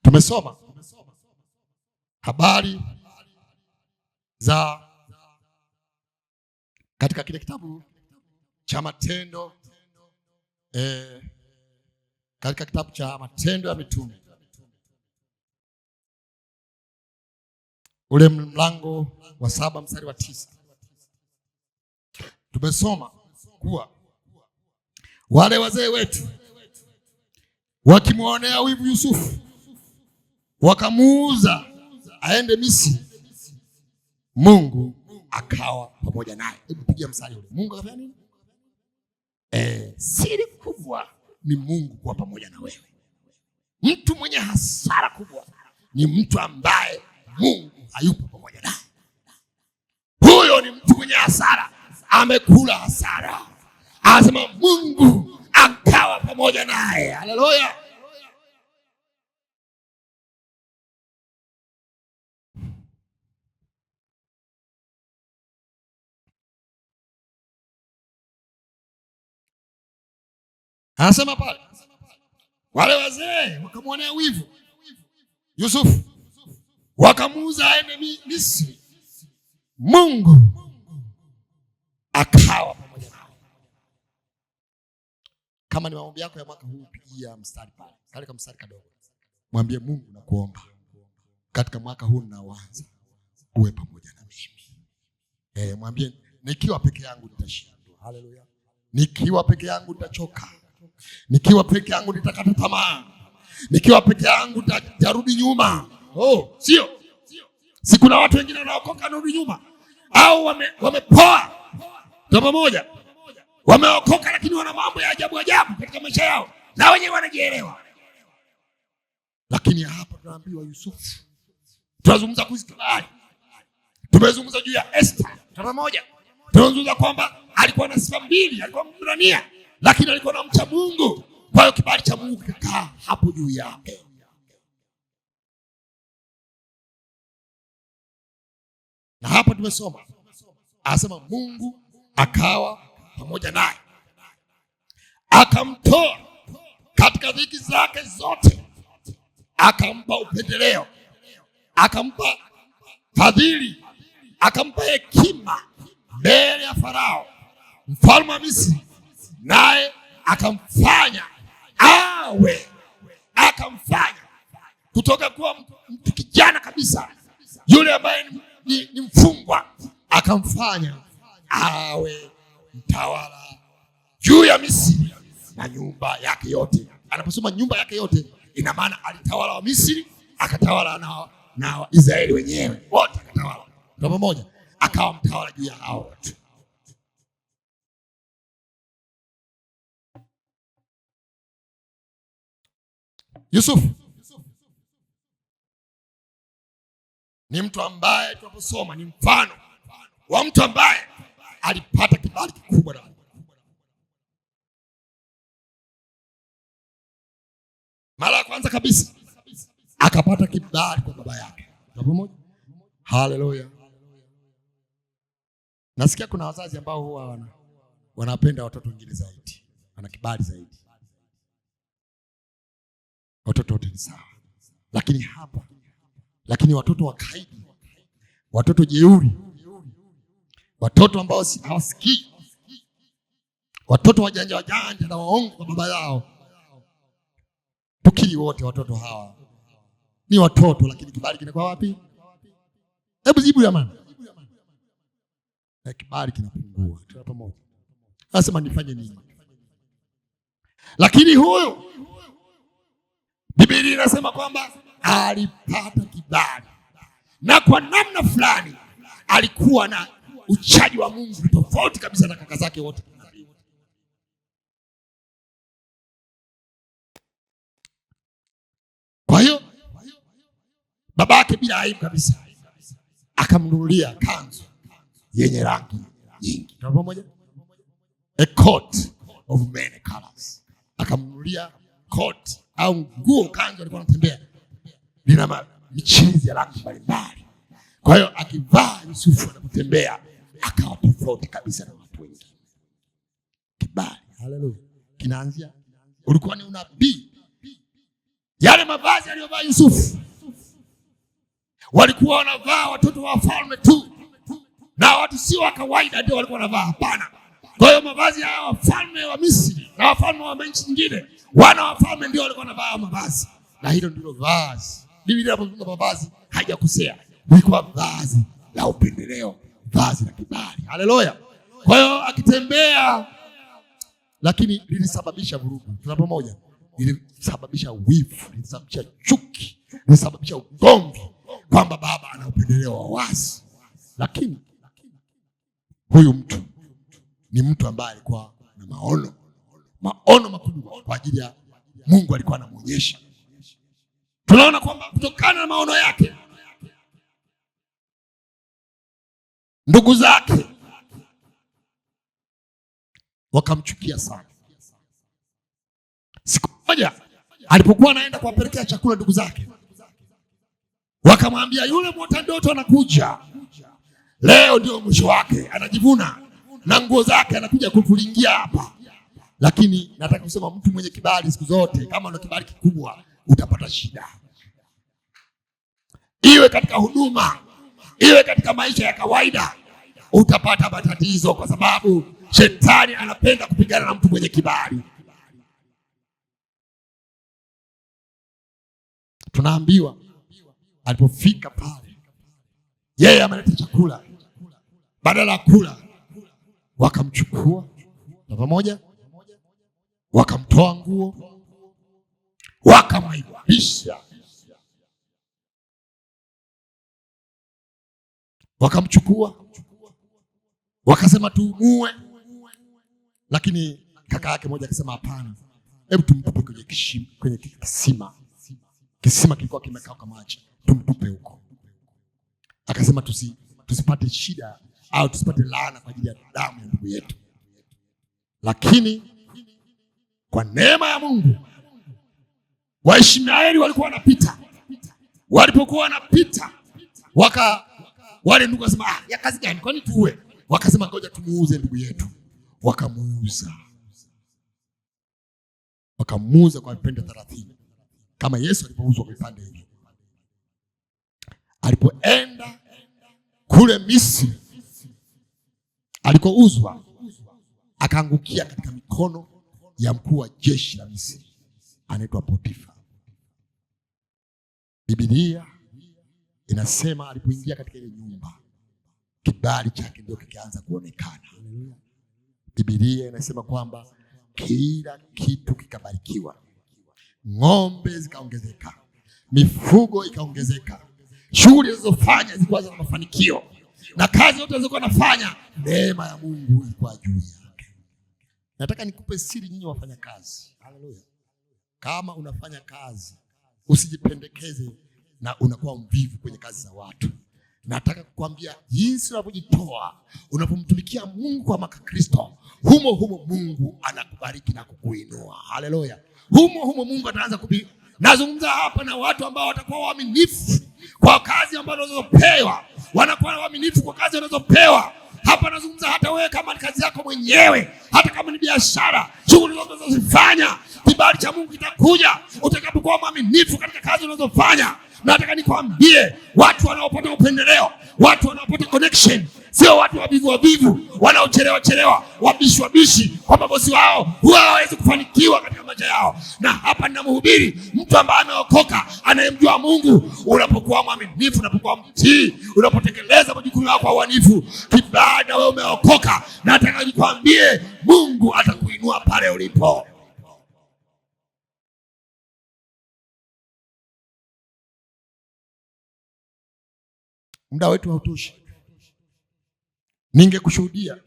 Tumesoma habari za katika kile kitabu cha Matendo, katika kitabu cha Matendo ya Mitume ule mlango wa 7 mstari wa 9, tumesoma kuwa wale wazee wetu wakimwonea wivu Yusufu wakamuuza aende Misri, Mungu akawa pamoja naye. Hebu pigia mstari ule. Mungu akafanya nini? Siri kubwa ni Mungu kuwa pamoja na wewe. Mtu mwenye hasara kubwa ni mtu ambaye Mungu hayupo pamoja naye. Huyo ni mtu mwenye hasara, amekula hasara. Anasema Mungu akawa pamoja naye. Haleluya! Anasema pale wale wazee wakamwonea wivu Yusufu wakamuuza aende Misri, Mungu akawa pamoja nao. Kama ni maombi yako ya mwaka huu, pigia mstari pale, kale mstari kadogo, mwambie Mungu na kuomba katika mwaka huu ninaoanza uwe pamoja na mimi. Mwambie nikiwa peke yangu nitashindwa. Haleluya! Nikiwa peke yangu nitachoka, nikiwa peke yangu nitakata tamaa, nikiwa peke yangu nitarudi nyuma. Sio. Si kuna watu wengine wanaokoka wanarudi nyuma, au wamepoa kwa pamoja, wameokoka lakini wana mambo ya ajabu katika maisha yao na wenyewe wanajielewa. Lakini hapa tunaambiwa Yusufu, tunazungumza kuhusu kibali, tumezungumza juu ya Esther kwa pamoja, tunazungumza kwamba alikuwa na sifa mbili, alikuwa Mwebrania lakini alikuwa na mcha Mungu. Kwa hiyo kibali cha Mungu kikakaa hapo juu yake. Na hapa tumesoma anasema Mungu akawa pamoja naye, akamtoa katika dhiki zake zote, akampa upendeleo, akampa fadhili, akampa hekima mbele ya Farao mfalme wa Misri, naye akamfanya kutoka kuwa mtu kijana kabisa yule ambaye ni mfungwa, akamfanya awe mtawala juu ya Misri na nyumba yake yote. Anaposema nyumba yake yote, ina maana alitawala wa Misri, akatawala na Israeli wenyewe wote, akatawala kwa pamoja, akawa mtawala juu ya hao wote. Yusufu ni mtu ambaye tunaposoma ni mfano wa mtu ambaye alipata kibali kikubwa na Mungu. Mara ya kwanza kabisa akapata kibali kwa baba yake. Pamoja. Haleluya. Nasikia kuna wazazi ambao huwa wanapenda watoto wengine zaidi, wana kibali zaidi. watoto wote ni sawa. Lakini watoto wakaidi, watoto jeuri, watoto ambao hawasikii, watoto wajanja na waongo kwa baba yao, tukiri wote watoto hawa ni watoto, lakini kibali kinakuwa wapi? Hebu jibu jamani. Kibali kinapungua. Tuna pamoja. Nasema nifanye nini? Lakini huyo Biblia inasema kwamba alipata kibali, na kwa namna fulani alikuwa na uchaji wa Mungu tofauti kabisa na kaka zake wote. Kwa hiyo babake bila aibu kabisa akamnunulia kanzu yenye rangi nyingi. Tuko pamoja? A coat of many colors. Akamnunulia coat au nguo, kanzu alikuwa anatembea lina michirizi ya rangi mbalimbali. Kwa hiyo akivaa Yusufu anapotembea akawa tofauti kabisa na watu wengine. Kibali, haleluya, kinaanzia, ulikuwa ni unabii. Yale mavazi aliyovaa Yusufu walikuwa wanavaa watoto wa wafalme tu, na watu sio wa kawaida ndio walikuwa wanavaa, hapana. Kwa hiyo mavazi ya wafalme wa Misri na wafalme wa nchi nyingine, wana wafalme ndio walikuwa wanavaa mavazi, na hilo ndilo vazi. Biblia inapozungumza mavazi haijakosea, ilikuwa vazi la upendeleo, vazi la kibali. Haleluya. Kwa hiyo akitembea, lakini lilisababisha vurugu. Tuna pamoja? Lilisababisha wivu, lilisababisha chuki, lilisababisha ugomvi, kwamba baba ana upendeleo wa wazi. Lakini huyu mtu ni mtu ambaye alikuwa na maono makubwa kwa ajili ya Mungu, alikuwa anamuonyesha. Tunaona kwamba kutokana na maono yake ndugu zake wakamchukia sana. Siku moja alipokuwa anaenda kuwapelekea chakula ndugu zake, wakamwambia yule mwota ndoto anakuja, leo ndio mwisho wake, anajivuna na nguo zake anakuja kukulingia hapa. Lakini nataka kusema mtu mwenye kibali siku zote, kama una kibali kikubwa, utapata shida. Iwe katika huduma, iwe katika maisha ya kawaida, utapata matatizo, kwa sababu shetani anapenda kupigana na mtu mwenye kibali. Tunaambiwa alipofika pale, yeye ameleta chakula, badala ya kula wakamchukua na pamoja, wakamtoa nguo, wakamwaibisha, wakamchukua, wakasema tuumue. Lakini kaka yake mmoja akasema hapana, hebu tumtupe kwenye kisima. Kisima kilikuwa kimekauka maji, tumtupe huko. Akasema tusipate shida au tusipate laana kwa ajili ya damu ya ndugu yetu. Lakini kwa neema ya Mungu, Waishmaeli walikuwa wanapita. Walipokuwa wanapita, wale ndugu wasema, ya kazi gani, kwani tuue? Wakasema ngoja tumuuze ndugu yetu. Wakamuuza kwa vipande 30, kama Yesu alipouzwa kwa vipande hivyo. Alipoenda kule Misri alikouzwa, akaangukia katika mikono ya mkuu wa jeshi la Misri, anaitwa Potifa. Biblia inasema alipoingia katika ile nyumba, kibali chake ndio kikaanza kuonekana. Biblia inasema kwamba kila kitu kikabarikiwa. Ng'ombe zikaongezeka, mifugo ikaongezeka, shughuli zilizofanya zilikuwa za mafanikio, na kazi zote zilizokuwa anafanya, neema ya Mungu ilikuwa juu yake. Nataka nikupe siri nyinyi wafanya kazi. Haleluya. Kama unafanya kazi, usijipendekeze na unakuwa mvivu kwenye kazi za watu. Nataka kukwambia jinsi unapojitoa, unapomtumikia Mungu kama Kristo, humo humo Mungu anakubariki na kukuinua. Haleluya. Humo humo Mungu ataanza kubariki. Nazungumza hapa na watu ambao watakuwa waaminifu kwa kazi ambazo wanazopewa, wanakuwa waaminifu kwa kazi wanazopewa. Hapa nazungumza hata wewe kama ni kazi yako mwenyewe, hata kama ni biashara, shughuli zote unazozifanya, kibali cha Mungu kitakuja utakapokuwa mwaminifu katika kazi unazofanya. Nataka nikwambie, watu wanaopata upendeleo, watu wanaopata connection, sio watu wavivu wanaochelewa, wabishi kwa bosi wao, huwa hawezi kufanikiwa katika maisha yao. Na hapa ninamhubiri mtu ambaye ameokoka, anayemjua Mungu. Unapokuwa mwaminifu, unapokuwa mtii, unapotekeleza majukumu yako kwa uaminifu, kibali, na wewe umeokoka, nataka nikwambie, Mungu atakuinua pale ulipo. Muda wetu hautoshi. Ningekushuhudia,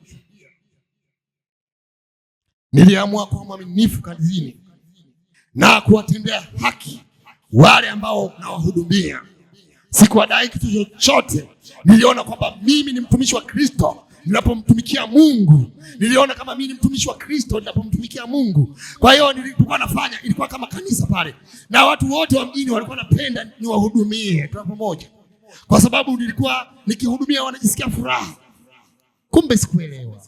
niliamua kuwa mwaminifu kazini na kuwatendea haki wale ambao nawahudumia. Sikuwadai kitu chochote. Niliona kwamba mimi ni mtumishi wa Kristo ninapomtumikia Mungu. Niliona kama mimi ni mtumishi wa Kristo ninapomtumikia Mungu. Kwa hiyo nilipokuwa nafanya, ilikuwa kama kanisa pale, na watu wote wa mjini walikuwa napenda niwahudumie tu pamoja, kwa sababu nilikuwa nikihudumia wanajisikia furaha. Kumbe sikuelewa,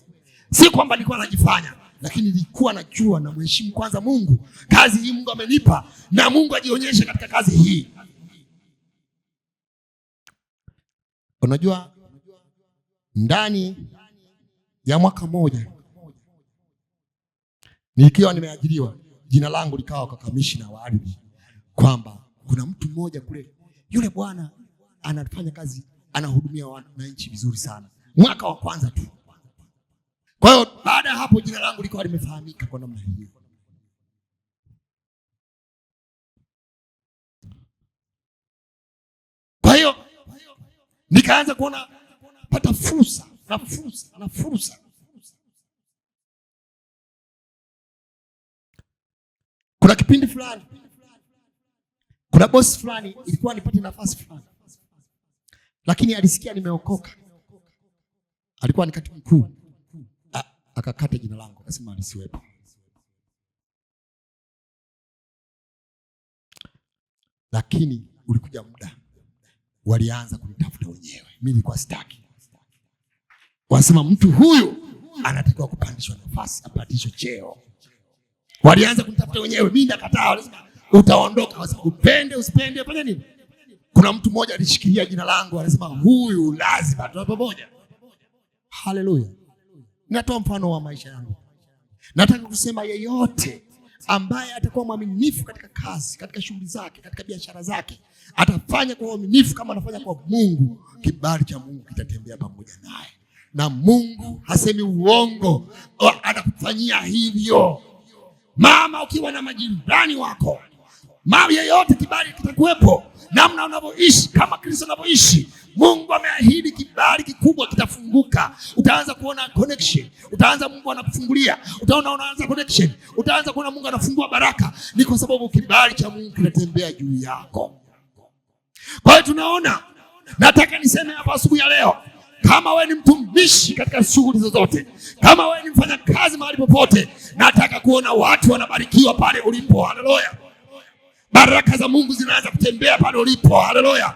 si kwamba nilikuwa najifanya, lakini nilikuwa najua na mheshimu kwanza Mungu. Kazi hii Mungu amenipa, na Mungu ajionyeshe katika kazi hii. Unajua, ndani ya mwaka mmoja nikiwa nimeajiriwa, jina langu likawa kwa kamishna wa ardhi, kwamba kuna mtu mmoja kule, yule bwana anafanya kazi, anahudumia wananchi vizuri sana. Mwaka wa kwanza tu. Kwa hiyo baada ya hapo jina langu likawa limefahamika kwa namna hiyo. Kwa hiyo nikaanza kuona pata fursa na fursa. Kuna kipindi fulani, kuna bosi fulani ilikuwa nipate nafasi fulani, lakini alisikia nimeokoka. Alikuwa ni katibu mkuu, akakata jina langu, akasema alisiwepo. Lakini ulikuja muda walianza kunitafuta wenyewe. Mimi nilikuwa sitaki. Wasema mtu huyu anatakiwa kupandishwa nafasi, apandishwe cheo. Walianza kunitafuta wenyewe, mimi nakataa. Walisema utaondoka, wasema upende usipende, fanya nini? Kuna mtu mmoja alishikilia jina langu, alisema huyu lazima tuwe pamoja. Haleluya. Natoa mfano wa maisha yangu. Nataka kusema yeyote ambaye atakuwa mwaminifu katika kazi, katika shughuli zake, katika biashara zake, atafanya kwa uaminifu kama anafanya kwa Mungu, kibali cha Mungu kitatembea pamoja naye. Na Mungu hasemi uongo, atakufanyia hivyo. Mama, ukiwa na majirani wako, mama yeyote, kibali kitakuwepo. Namna unavyoishi kama Kristo anavyoishi, Mungu ameahidi kibali kikubwa kitafunguka. Utaanza kuona connection, utaanza Mungu anakufungulia, unaanza connection, utaanza kuona Mungu anafungua baraka. Ni kwa sababu kibali cha Mungu kinatembea juu yako. Kwa hiyo tunaona, nataka niseme hapa asubuhi ya leo, kama wewe ni mtumishi katika shughuli zozote, kama wewe ni mfanyakazi mahali popote, nataka kuona watu wanabarikiwa pale ulipo. Haleluya. Baraka za Mungu zinaanza kutembea pale ulipo. Haleluya.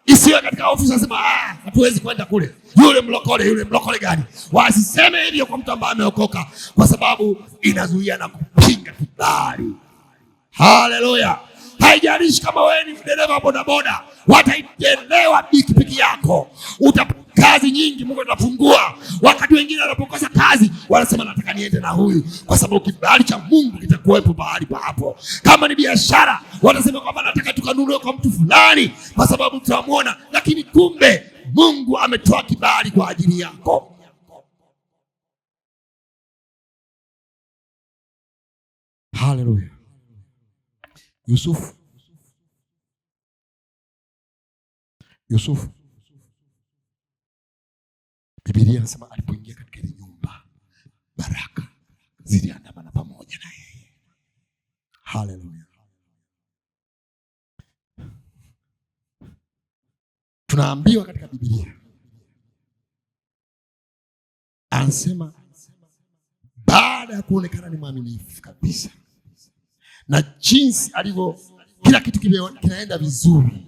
Isiwe katika ofisi nasema hatuwezi kwenda kule. Yule mlokole gani? Wasiseme hivyo kwa mtu ambaye ameokoka, kwa sababu inazuia na kupinga kibali. Haleluya. Haijalishi kama wewe ni dereva bodaboda, wataelewa pikipiki yako. Kazi nyingi Mungu atafungua. Wakati wengine wanapokosa kazi, wanasema nataka niende na huyu, kwa sababu kibali cha Mungu kitakuwepo mahali hapo. Kama ni biashara, wanasema kwamba nataka tukanunue kwa mtu fulani, kwa sababu tutamuona, lakini kumbe Mungu ametoa kibali kwa ajili yako. Haleluya. Yusufu, Biblia inasema alipoingia katika ile nyumba, baraka ziliandamana pamoja na yeye. Haleluya. Tunaambiwa katika Biblia, anasema baada ya kuonekana ni mwaminifu kabisa, na jinsi alivyo, kila kitu kinaenda vizuri,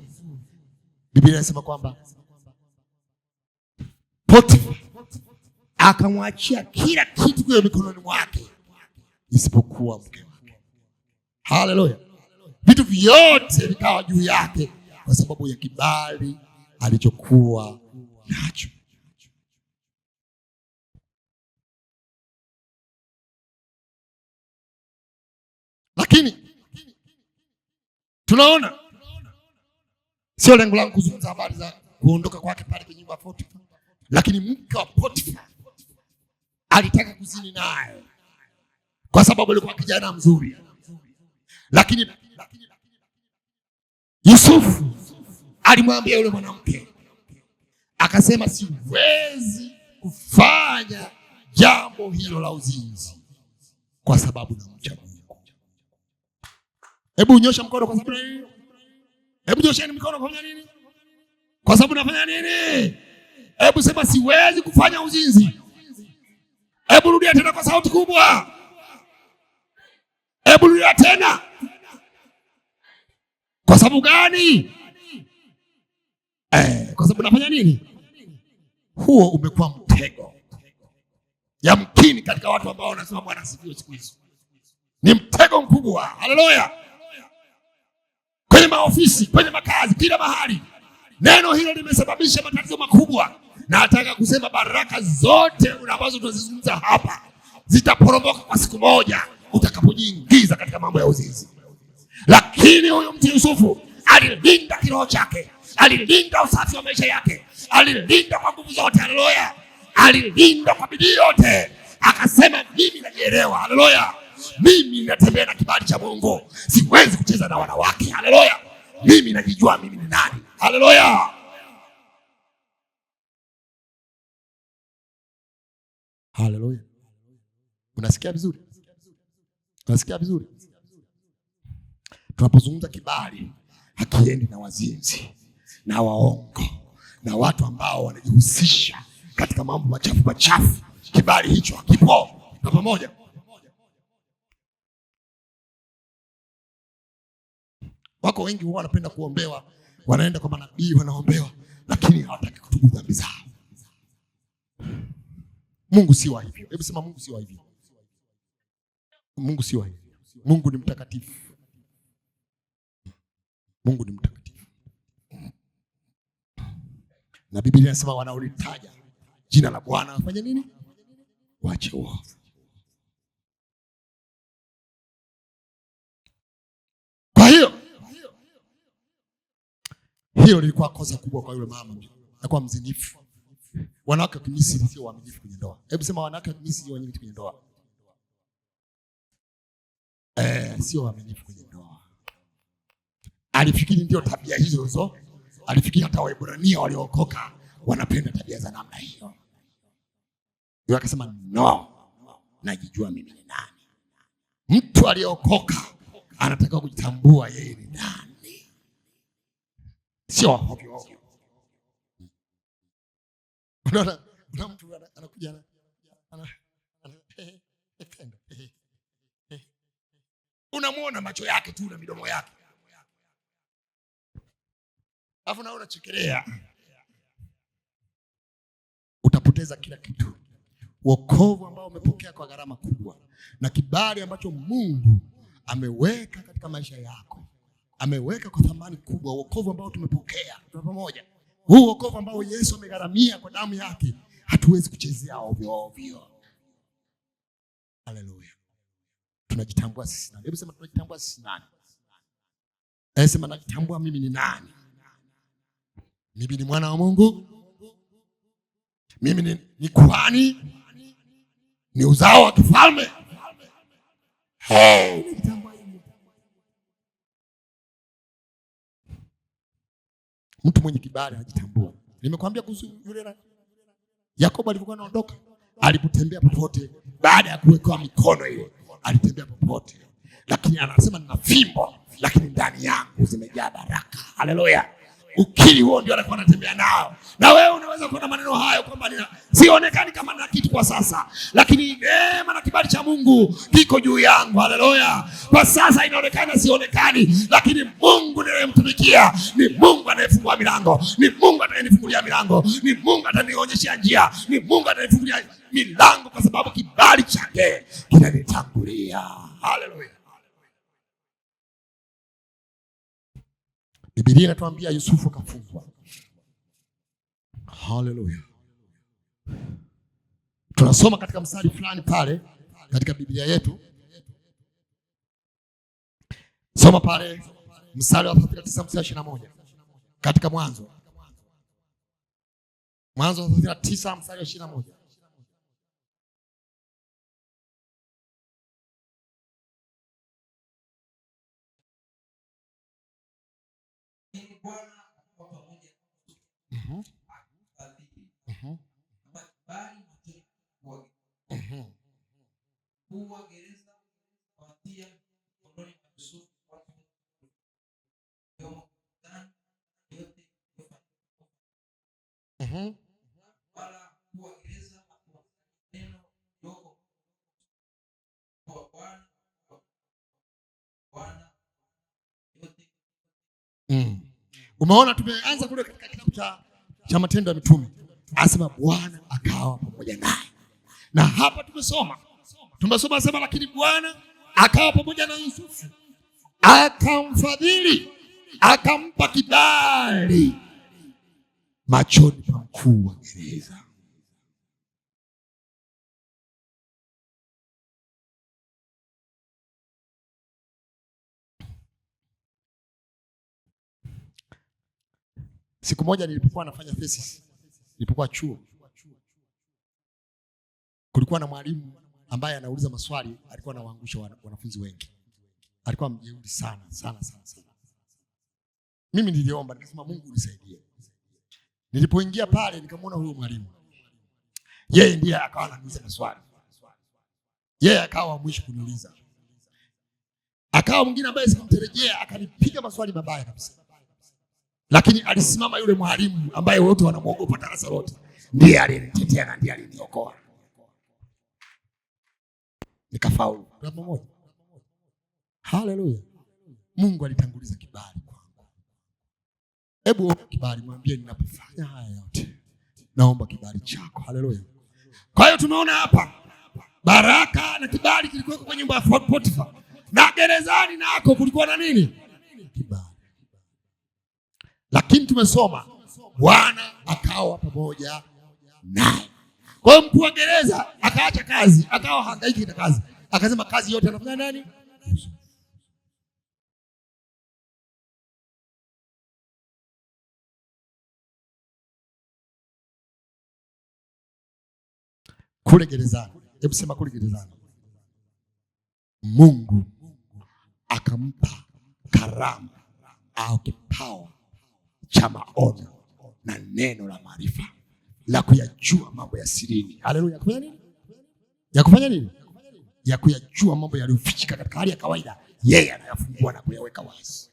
Biblia inasema kwamba Potifa akamwachia kila kitu kwa mikononi mwake isipokuwa mke wake. Haleluya! Vitu vyote vikawa juu yake kwa sababu ya kibali alichokuwa nacho. Lakini tunaona, sio lengo langu kuzungumza habari za kuondoka kwake pale kwenye nyumba ya Potifa, lakini mke wa Potifa alitaka kuzini naye kwa sababu alikuwa kijana mzuri. Lakini Yusufu alimwambia yule mwanamke, akasema siwezi kufanya jambo hilo la uzinzi kwa sababu namcha Mungu. Hebu nyosha mkono kwa sababu nini? Hebu nyosheni mkono kwa nini? Kwa sababu nafanya nini? Hebu sema siwezi kufanya uzinzi. Hebu rudia tena kwa sauti kubwa. Hebu rudia tena. Kwa sababu gani? Kwa sababu nafanya nini? Huo umekuwa mtego. Yamkini katika watu ambao wanasema Bwana asifiwe siku hizo. Ni mtego mkubwa. Haleluya. Kwenye maofisi, kwenye makazi, kila mahali. Neno hilo limesababisha matatizo makubwa. Na nataka kusema baraka zote ambazo tunazizungumza hapa zitaporomoka kwa siku moja utakapojiingiza katika mambo ya uzinzi. Lakini huyu mtu Yusufu alilinda kiroho chake, alilinda usafi wa maisha yake, alilinda kwa nguvu zote. Haleluya. Alilinda kwa bidii yote. Akasema mimi najielewa. Haleluya. Mimi natembea na kibali cha Mungu. Siwezi kucheza na wanawake. Haleluya. Mimi najijua mimi ni nani. Haleluya. Haleluya. Unasikia vizuri? Unasikia vizuri? Tunapozungumza kibali, hakiendi na wazinzi na waongo na watu ambao wanajihusisha katika mambo machafu machafu. Kibali hicho hakipo. Na pamoja, wako wengi huwa wanapenda kuombewa, wanaenda kwa manabii wanaombewa, lakini hawataki kutubu dhambi zao. Mungu si wa hivyo. Hebu sema Mungu si wa hivyo. Mungu si wa hivyo. Mungu ni mtakatifu. Mungu ni mtakatifu. Na Biblia inasema wanaolitaja jina la Bwana wafanye nini? Waache uovu. Kwa hiyo lilikuwa kosa kubwa kwa yule mama, alikuwa mzinifu. Wanawake wa Misri sio waaminifu kwenye ndoa. Hebu sema wanawake wa Misri sio waaminifu kwenye ndoa. Sio waaminifu kwenye ndoa. Alifikiri ndio tabia hizo. Alifikiri hata Waebrania waliokoka wanapenda tabia za namna hiyo. Yeye akasema no, najijua mimi ni nani. Mtu aliyeokoka anataka kujitambua yeye ni nani. Sio ovyo ovyo. Unaona mtu anakuja unamuona macho yake tu na midomo yake. Alafu naona chekelea. Utapoteza kila kitu. Wokovu ambao umepokea kwa gharama kubwa na kibali ambacho Mungu ameweka katika maisha yako, ameweka kwa thamani kubwa. Wokovu ambao tumepokea kwa pamoja, huu wokovu ambao Yesu amegharamia kwa damu yake, hatuwezi kuchezea ovyo ovyo. Haleluya. Tunajitambua sisi nani? Hebu sema tunajitambua sisi nani? Sema najitambua mimi ni nani? Mimi ni mwana wa Mungu. Mimi ni kuhani. Ni uzao wa kifalme. Mtu mwenye kibali anajitambua. Nimekwambia kuhusu yule Yakobo alivyokuwa anaondoka, alipotembea popote baada ya kuwekewa mikono ile, alitembea popote. Lakini anasema nina fimbo, lakini ndani yangu zimejaa baraka. Haleluya. Ukiri huo ndio alikuwa anatembea nao. Na wewe unaweza kuona maneno hayo kwamba sionekani kama na kitu kwa sasa, lakini neema na kibali cha Mungu kiko juu yangu. Haleluya. Kwa sasa inaonekana sionekani, lakini Mungu ninayemtumikia ni Mungu anayefungua milango, ni Mungu anayenifungulia milango, ni Mungu atanionyesha njia, ni Mungu atanifungulia milango kwa sababu kibali chake kinanitangulia. Haleluya. Biblia inatuambia Yusufu akafungwa. Haleluya. Tunasoma katika mstari fulani pale katika Biblia yetu. Soma pale mstari wa 39 mstari wa 21 katika Mwanzo. Mwanzo wa 39 mstari wa 21. Bwana akawa pamoja Mhm. akafadhili Mhm. kama kibali machoni kwa Mhm. mkuu wa gereza akawatia mikononi mwa Yusufu watu waliomkutana yote yaliyofanyika. Mhm. Wala mkuu wa gereza hakuwafanya neno dogo kwa Bwana yote. Umeona, tumeanza kule katika kitabu cha Matendo ya Mitume, asema Bwana akawa pamoja naye, na hapa tumesoma sema, lakini Bwana akawa pamoja na Yusufu akamfadhili, akampa kibali machoni pa mkuu wa gereza. Siku moja nilipokuwa nafanya thesis, nilipokuwa chuo, kulikuwa na mwalimu ambaye anauliza maswali, alikuwa anawaangusha wanafunzi wengi. Alikuwa mjeuri sana sana sana sana. Mimi niliomba nikasema, Mungu unisaidie. Nilipoingia pale nikamwona huyo mwalimu, yeye ndiye akawa ananiuliza maswali, yeye akawa mwisho kuniuliza, akawa mwingine ambaye sikumtarajia akanipiga maswali mabaya kabisa. Lakini alisimama yule mwalimu ambaye wote wanamwogopa darasa lote, ndiye alinitetea na ndiye aliniokoa, nikafaulu kwa pamoja. Haleluya. Mungu alitanguliza kibali kwangu. Hebu kibali, mwambie ninapofanya haya yote naomba kibali chako. Haleluya. Kwa hiyo tumeona hapa baraka na kibali kilikuwa kwenye nyumba ya Potifa, na gerezani nako kulikuwa na nini? Kibali. Lakini tumesoma Bwana akawa pamoja naye. Kwa hiyo mkuu wa gereza akaacha kazi, akawa hangaiki na kazi, akasema kazi yote anafanya nani? Kule gerezani. Hebu sema kule gerezani, Mungu akampa karama au kipawa cha maono na neno la maarifa la kuyajua mambo ya sirini. Haleluya. Kufanya nini? Ya kufanya nini? Ya kuyajua mambo yaliyofichika katika hali ya kawaida, yeye anayafungua na kuyaweka wazi.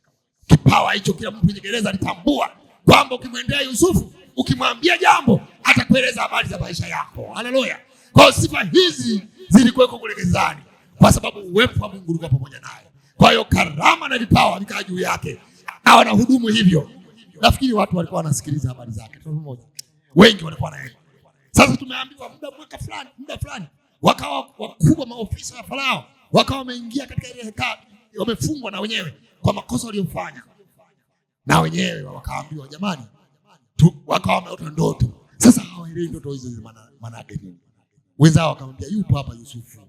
Kipawa hicho kila mtu kwenye gereza alitambua kwamba ukimwendea Yusufu, ukimwambia jambo, atakueleza habari za maisha yako. Haleluya. Kwa sifa hizi zilikuweko kule gerezani kwa sababu uwepo wa Mungu ulikuwa pamoja naye. Kwa hiyo karama na vipawa vikaa juu yake, akawa na hudumu hivyo. Nafikiri watu walikuwa wanasikiliza habari zake pamoja, wengi walikuwa wanaenda. Sasa tumeambiwa muda fulani wakawa wakubwa maofisa wa Farao, wakawa wameingia katika ile hekalu, wamefungwa na wenyewe kwa makosa waliofanya, na wenyewe wakaambiwa jamani, wakawa wameota ndoto. Sasa hawaelewi ndoto hizo maana yake nini. Wenzao wakamwambia, yupo hapa Yusufu,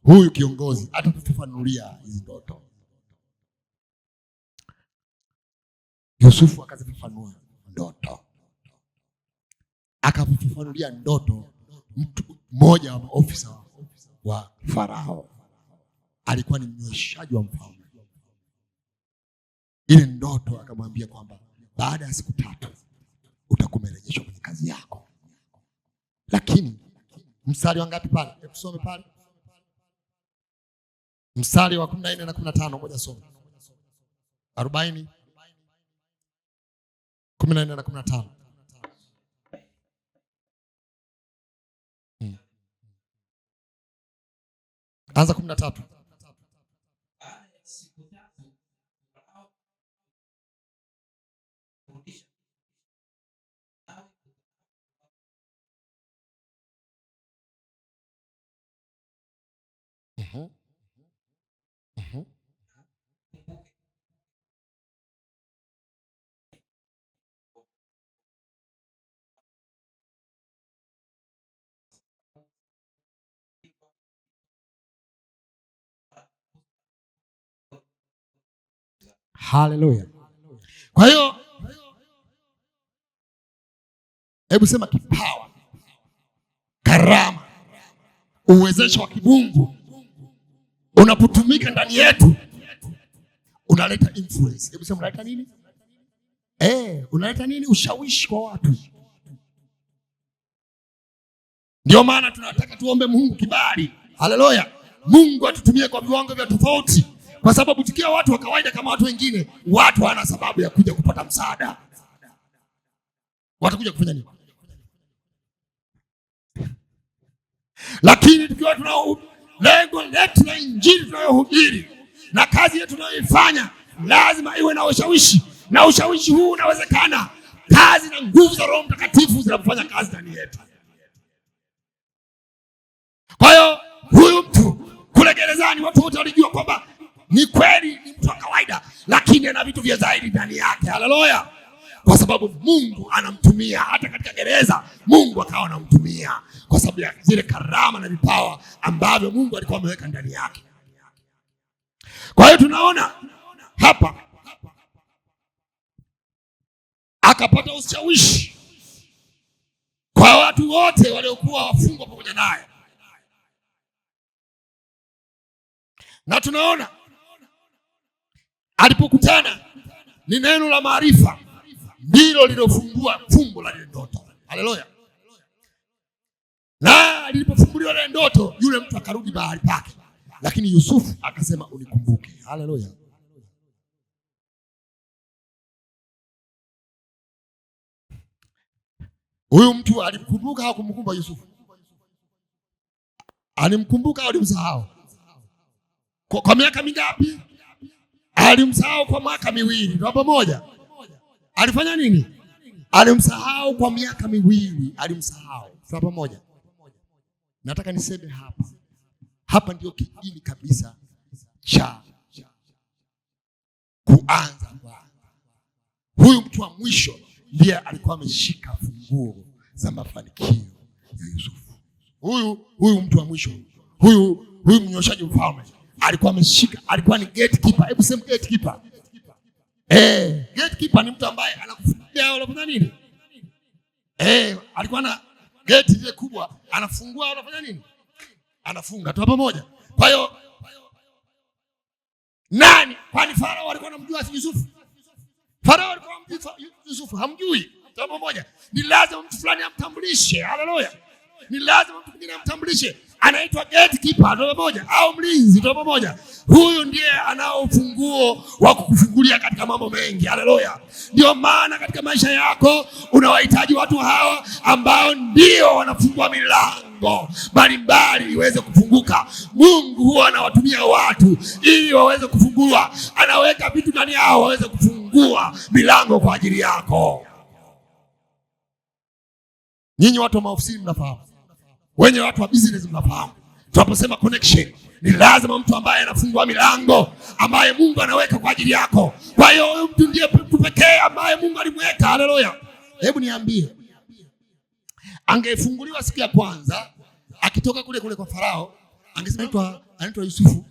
huyu kiongozi atatufafanulia hizi ndoto. Yusufu akazifafanua ndoto, akafafanulia ndoto mtu mmoja wa maofisa wa Farao, alikuwa ni mnyweshaji wa mfalme. Ile ndoto akamwambia kwamba baada ya siku 3 utakuwa umerejeshwa kwenye kazi yako. Lakini mstari wa ngapi pale? Hebu tusome pale mstari wa 14 na 15. Ngoja some 40 14 na 15. Anza 13. Baada ya siku 3 Farao kurudisha nawe Mhm. kumbuke Haleluya. Kwa hiyo hebu sema kipawa, karama, uwezesho wa kibungu unapotumika ndani yetu unaleta influence. Hebu sema unaleta nini? Unaleta nini? Ushawishi kwa watu. Ndio maana tunataka tuombe Mungu kibali. Haleluya. Mungu atutumie kwa viwango vya tofauti, kwa sababu tukiwa watu wa kawaida kama watu wengine, watu hawana sababu ya kuja kupata msaada. Watakuja kufanya nini? Lakini tukiwa tuna lengo letu la injili tunayohubiri na kazi yetu tunayoifanya, lazima iwe na ushawishi, na ushawishi huu unawezekana kazi na nguvu za Roho Mtakatifu zinafanya kazi ndani yetu. Kwa hiyo huyu mtu kule gerezani, watu wote walijua kwamba ni kweli ni mtu wa kawaida, lakini ana vitu vya zaidi ndani yake. Haleluya. Kwa sababu Mungu anamtumia hata katika gereza. Mungu akawa anamtumia kwa sababu ya zile karama na vipawa ambavyo Mungu alikuwa ameweka ndani yake. Kwa hiyo tunaona hapa akapata ushawishi kwa watu wote waliokuwa wafungwa pamoja naye. Na tunaona alipokutana ni neno la maarifa ndilo lilofungua fumbo la ile ndoto. Haleluya. Na lilipofumbuliwa ile ndoto, yule mtu akarudi mahali pake, lakini Yusufu akasema unikumbuke. Haleluya. Huyu mtu alimkumbuka au kumkumbuka Yusufu? Alimkumbuka au alimsahau? Kwa miaka mingapi? Alimsahau kwa miaka miwili. Ndio pamoja. Alifanya nini? Alimsahau kwa miaka miwili. Alimsahau. Ndio pamoja. Nataka niseme hapa ndio kiini kabisa cha kuanza kwa huyu mtu wa mwisho. Ndiye alikuwa ameshika funguo za mafanikio ya Yusufu. Huyu mtu wa mwisho, huyu mnyoshaji mfalme alikuwa ameshika, alikuwa ni gatekeeper. Hebu sema gatekeeper. Gatekeeper ni mtu ambaye anakufungia unafanya nini? Alikuwa na gate ile kubwa, anafungua unafanya nini? Anafunga tu pamoja. Kwa hiyo nani? Kwani Farao alikuwa anamjua Yusufu? Farao alikuwa anamjua Yusufu? Hamjui. Tu pamoja. Ni lazima mtu fulani amtambulishe. Haleluya. Ni lazima mtu mwingine amtambulishe. Anaitwa gatekeeper, ndio pamoja, au mlinzi, ndio pamoja. Huyu ndiye anao ufunguo wa kukufungulia katika mambo mengi. Haleluya. Ndio maana katika maisha yako unawahitaji watu hawa ambao ndio wanafungua milango mbalimbali iweze kufunguka. Mungu huwa anawatumia watu ili waweze kufungua. Anaweka vitu ndani yao waweze kufungua milango kwa ajili yako. Nyinyi watu wa maofisini mnafahamu. Wenye watu wa business mnafahamu. Tunaposema connection, ni lazima mtu ambaye anafungua milango ambaye Mungu anaweka kwa ajili yako. Kwa hiyo huyu mtu ndiye mtu pekee ambaye Mungu alimweka. Haleluya. Hebu niambie, angefunguliwa siku ya kwanza akitoka kule kwa Farao, angesema anaitwa Yusufu.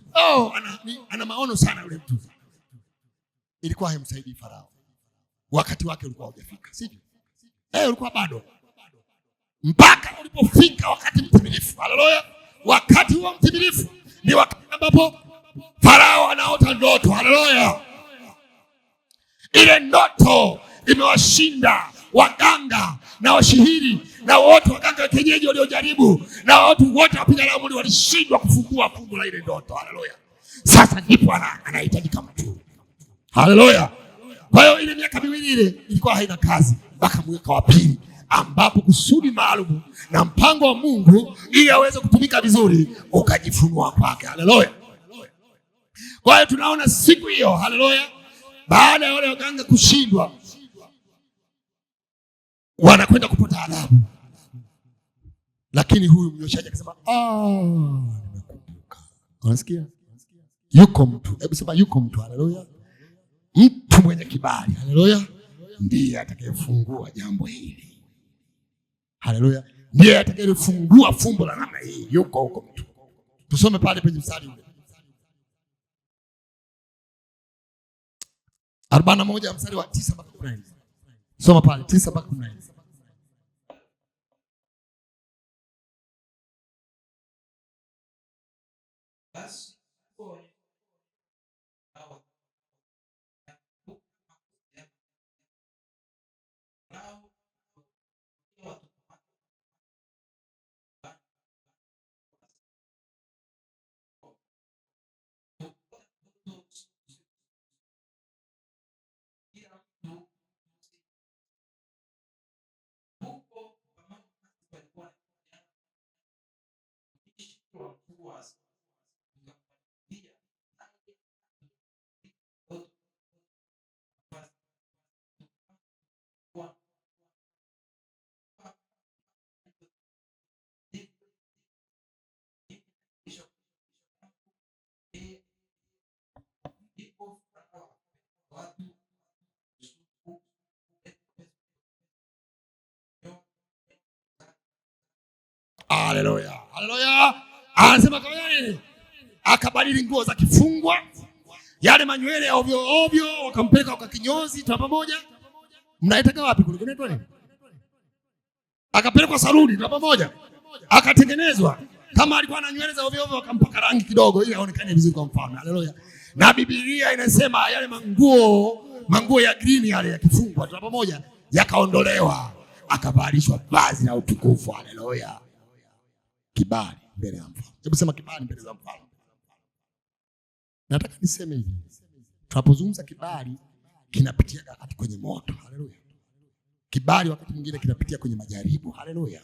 Ana maono sana yule mtu. Ilikuwa haimsaidii Farao. Wakati wake ulikuwa hujafika, sivyo? Ulikuwa bado. Mpaka ulipofika wakati mtimilifu. Haleluya. Wakati huo mtimilifu ni wakati ambapo Farao anaota ndoto. Haleluya. Ile ndoto imewashinda waganga na washihiri na wote waganga wa kienyeji waliojaribu, na watu wote wapiga ramli walishindwa kufungua fungu la ile ndoto. Haleluya. Sasa ndipo anahitajika mtu. Haleluya. Kwa hiyo ile miaka miwili ile ilikuwa haina kazi mpaka mwaka wa pili ambapo kusudi maalum na mpango wa Mungu ili aweze kutumika vizuri ukajifunua kwake. Haleluya. Kwa hiyo tunaona siku hiyo, haleluya, baada ya wale waganga kushindwa, wanakwenda kupata adhabu. Lakini huyu mnyoshaji akasema, nimekumbuka. Unasikia? Yuko mtu. Hebu sema yuko mtu. Haleluya. Mtu mwenye kibali. Haleluya. Ndiye atakayefungua jambo hili. Haleluya. Ndiye atakayefungua fumbo la namna hii. Yuko huko mtu. Tusome pale penye mstari ule. 41 mstari wa 9 mpaka 14. Soma pale 9 mpaka 14. Basi Haleluya. Haleluya. Anasema kama nini? Akabadili nguo za kifungwa, yale manywele ya ovyo ovyo wakampeleka kwa kinyozi. Tuna pamoja? Mnaitaka wapi kule? Kunaitwa nini? Akapelekwa saluni. Tuna pamoja? Akatengenezwa. Kama alikuwa na nywele za ovyo ovyo wakampaka rangi kidogo ili aonekane vizuri kwa mfano. Haleluya. Na Biblia inasema yale manguo ya green yale ya kifungwa, tuna pamoja, yakaondolewa, akavalishwa vazi la utukufu. Haleluya. Kibali mbele ya mfalme. Hebu sema kibali mbele za mfalme. Nataka niseme hivi. Tunapozungumza kibali kinapitia wakati kwenye moto. Haleluya. Kibali wakati mwingine kinapitia kwenye majaribu. Haleluya.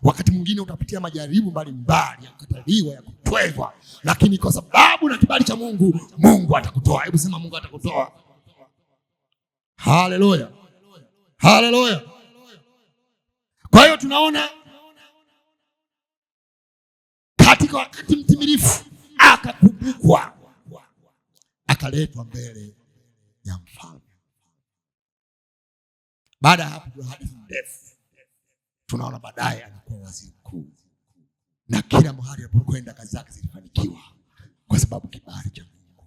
Wakati mwingine utapitia majaribu mbalimbali ya kukataliwa, ya kutwezwa, lakini kwa sababu na kibali cha Mungu, Mungu atakutoa. Hebu sema Mungu atakutoa. Haleluya. Haleluya. Kwa hiyo tunaona katika wakati mtimilifu akakumbukwa, akaletwa mbele ya mfalme. Baada ya hapo hadithi ndefu, tunaona baadaye anakuwa waziri mkuu, na kila mahali alipokwenda kazi zake zilifanikiwa kwa sababu kibali cha Mungu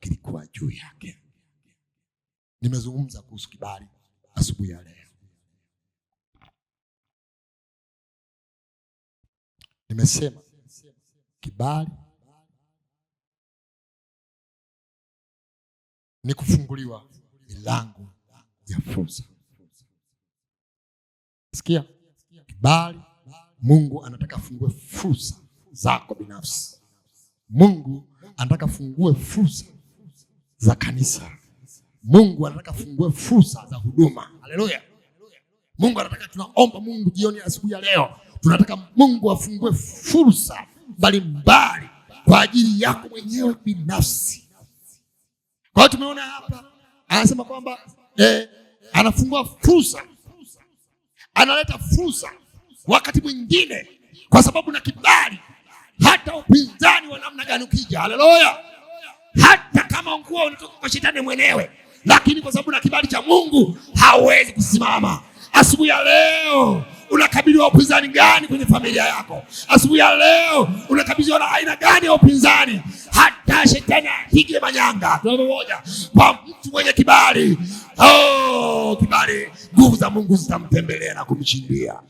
kilikuwa juu yake. Nimezungumza kuhusu kibali asubuhi ya leo. Nimesema kibali ni kufunguliwa milango ya fursa. Sikia, kibali, Mungu anataka afungue fursa zako binafsi. Mungu anataka afungue fursa za kanisa. Mungu anataka afungue fursa za huduma. Haleluya. Mungu anataka, tunaomba Mungu jioni asubuhi ya leo, tunataka Mungu afungue fursa mbalimbali kwa ajili yako mwenyewe binafsi. Kwa hiyo tumeona hapa anasema kwamba anafungua fursa, analeta fursa. Wakati mwingine kwa sababu na kibali, hata upinzani wa namna gani ukija, haleluya, hata kama nguo unatoka kwa shetani mwenyewe, lakini kwa sababu na kibali cha Mungu hauwezi kusimama. Asubuhi ya leo unakabiliwa upinzani gani kwenye familia yako? Asubuhi ya leo unakabiliwa na aina gani ya upinzani? Hata shetani apige manyanga, tunamoja kwa mtu mwenye kibali. Kibali, nguvu za Mungu zitamtembelea na kumshindia.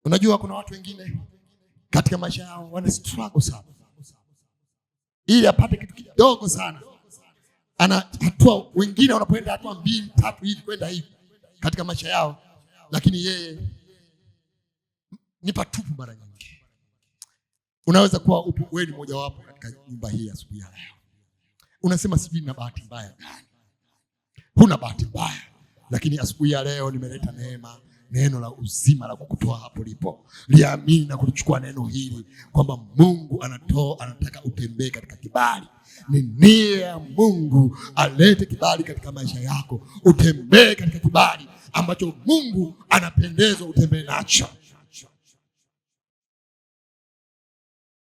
Unajua kuna watu wengine katika maisha yao wana struggle sana ili apate kitu kidogo sana. Ana hatua, wengine wanapoenda hatua 2, 3 hivi kwenda hivi katika maisha yao, lakini yeye ni patupu mara nyingi. Unaweza kuwa wewe ni mmoja wapo katika nyumba hii asubuhi ya leo. Unasema sijui na bahati mbaya gani? Huna bahati mbaya, lakini asubuhi ya leo nimeleta neema, neno la uzima la kukutoa hapo lipo. Liamini na kulichukua neno hili kwamba Mungu anataka utembee katika kibali. Ni nia ya Mungu alete kibali katika maisha yako, utembee katika kibali ambacho Mungu anapendezwa utembee nacho.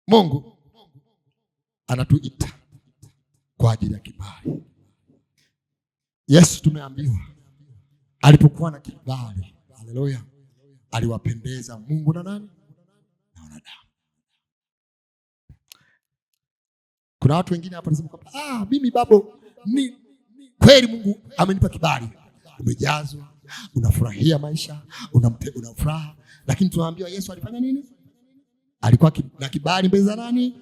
Mungu anatuita kwa ajili ya kibali. Yesu tumeambiwa alipokuwa na kibali, haleluya, aliwapendeza Mungu na nani? Na wanadamu. Kuna watu wengine hapa wanasema kwamba mimi babo ni kweli Mungu amenipa kibali. Umejazwa, unafurahia maisha, una furaha, lakini tunaambiwa Yesu alifanya nini? Alikuwa na kibali mbele za nani?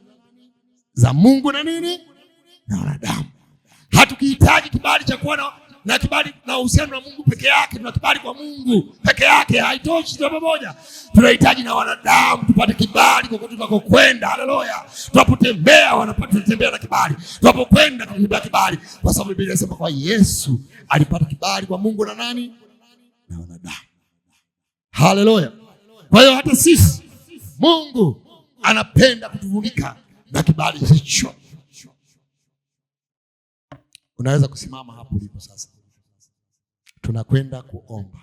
Za Mungu na nini? Na wanadamu. Hatukihitaji kibali cha kuwa na kibali na uhusiano na Mungu peke yake. Tuna kibali kwa Mungu peke yake, haitoshi tu pamoja. Tunahitaji na wanadamu tupate kibali kwa tunakokwenda. Haleluya. Tunapotembea tunatembea na kibali. Tunapokwenda tunatembea kibali, kwa sababu Biblia inasema kwa Yesu alipata kibali kwa Mungu na nani? Na wanadamu. Haleluya. Kwa hiyo hata sisi Mungu anapenda kutuvulika na kibali hicho. Unaweza kusimama hapo ulipo sasa. Tunakwenda kuomba.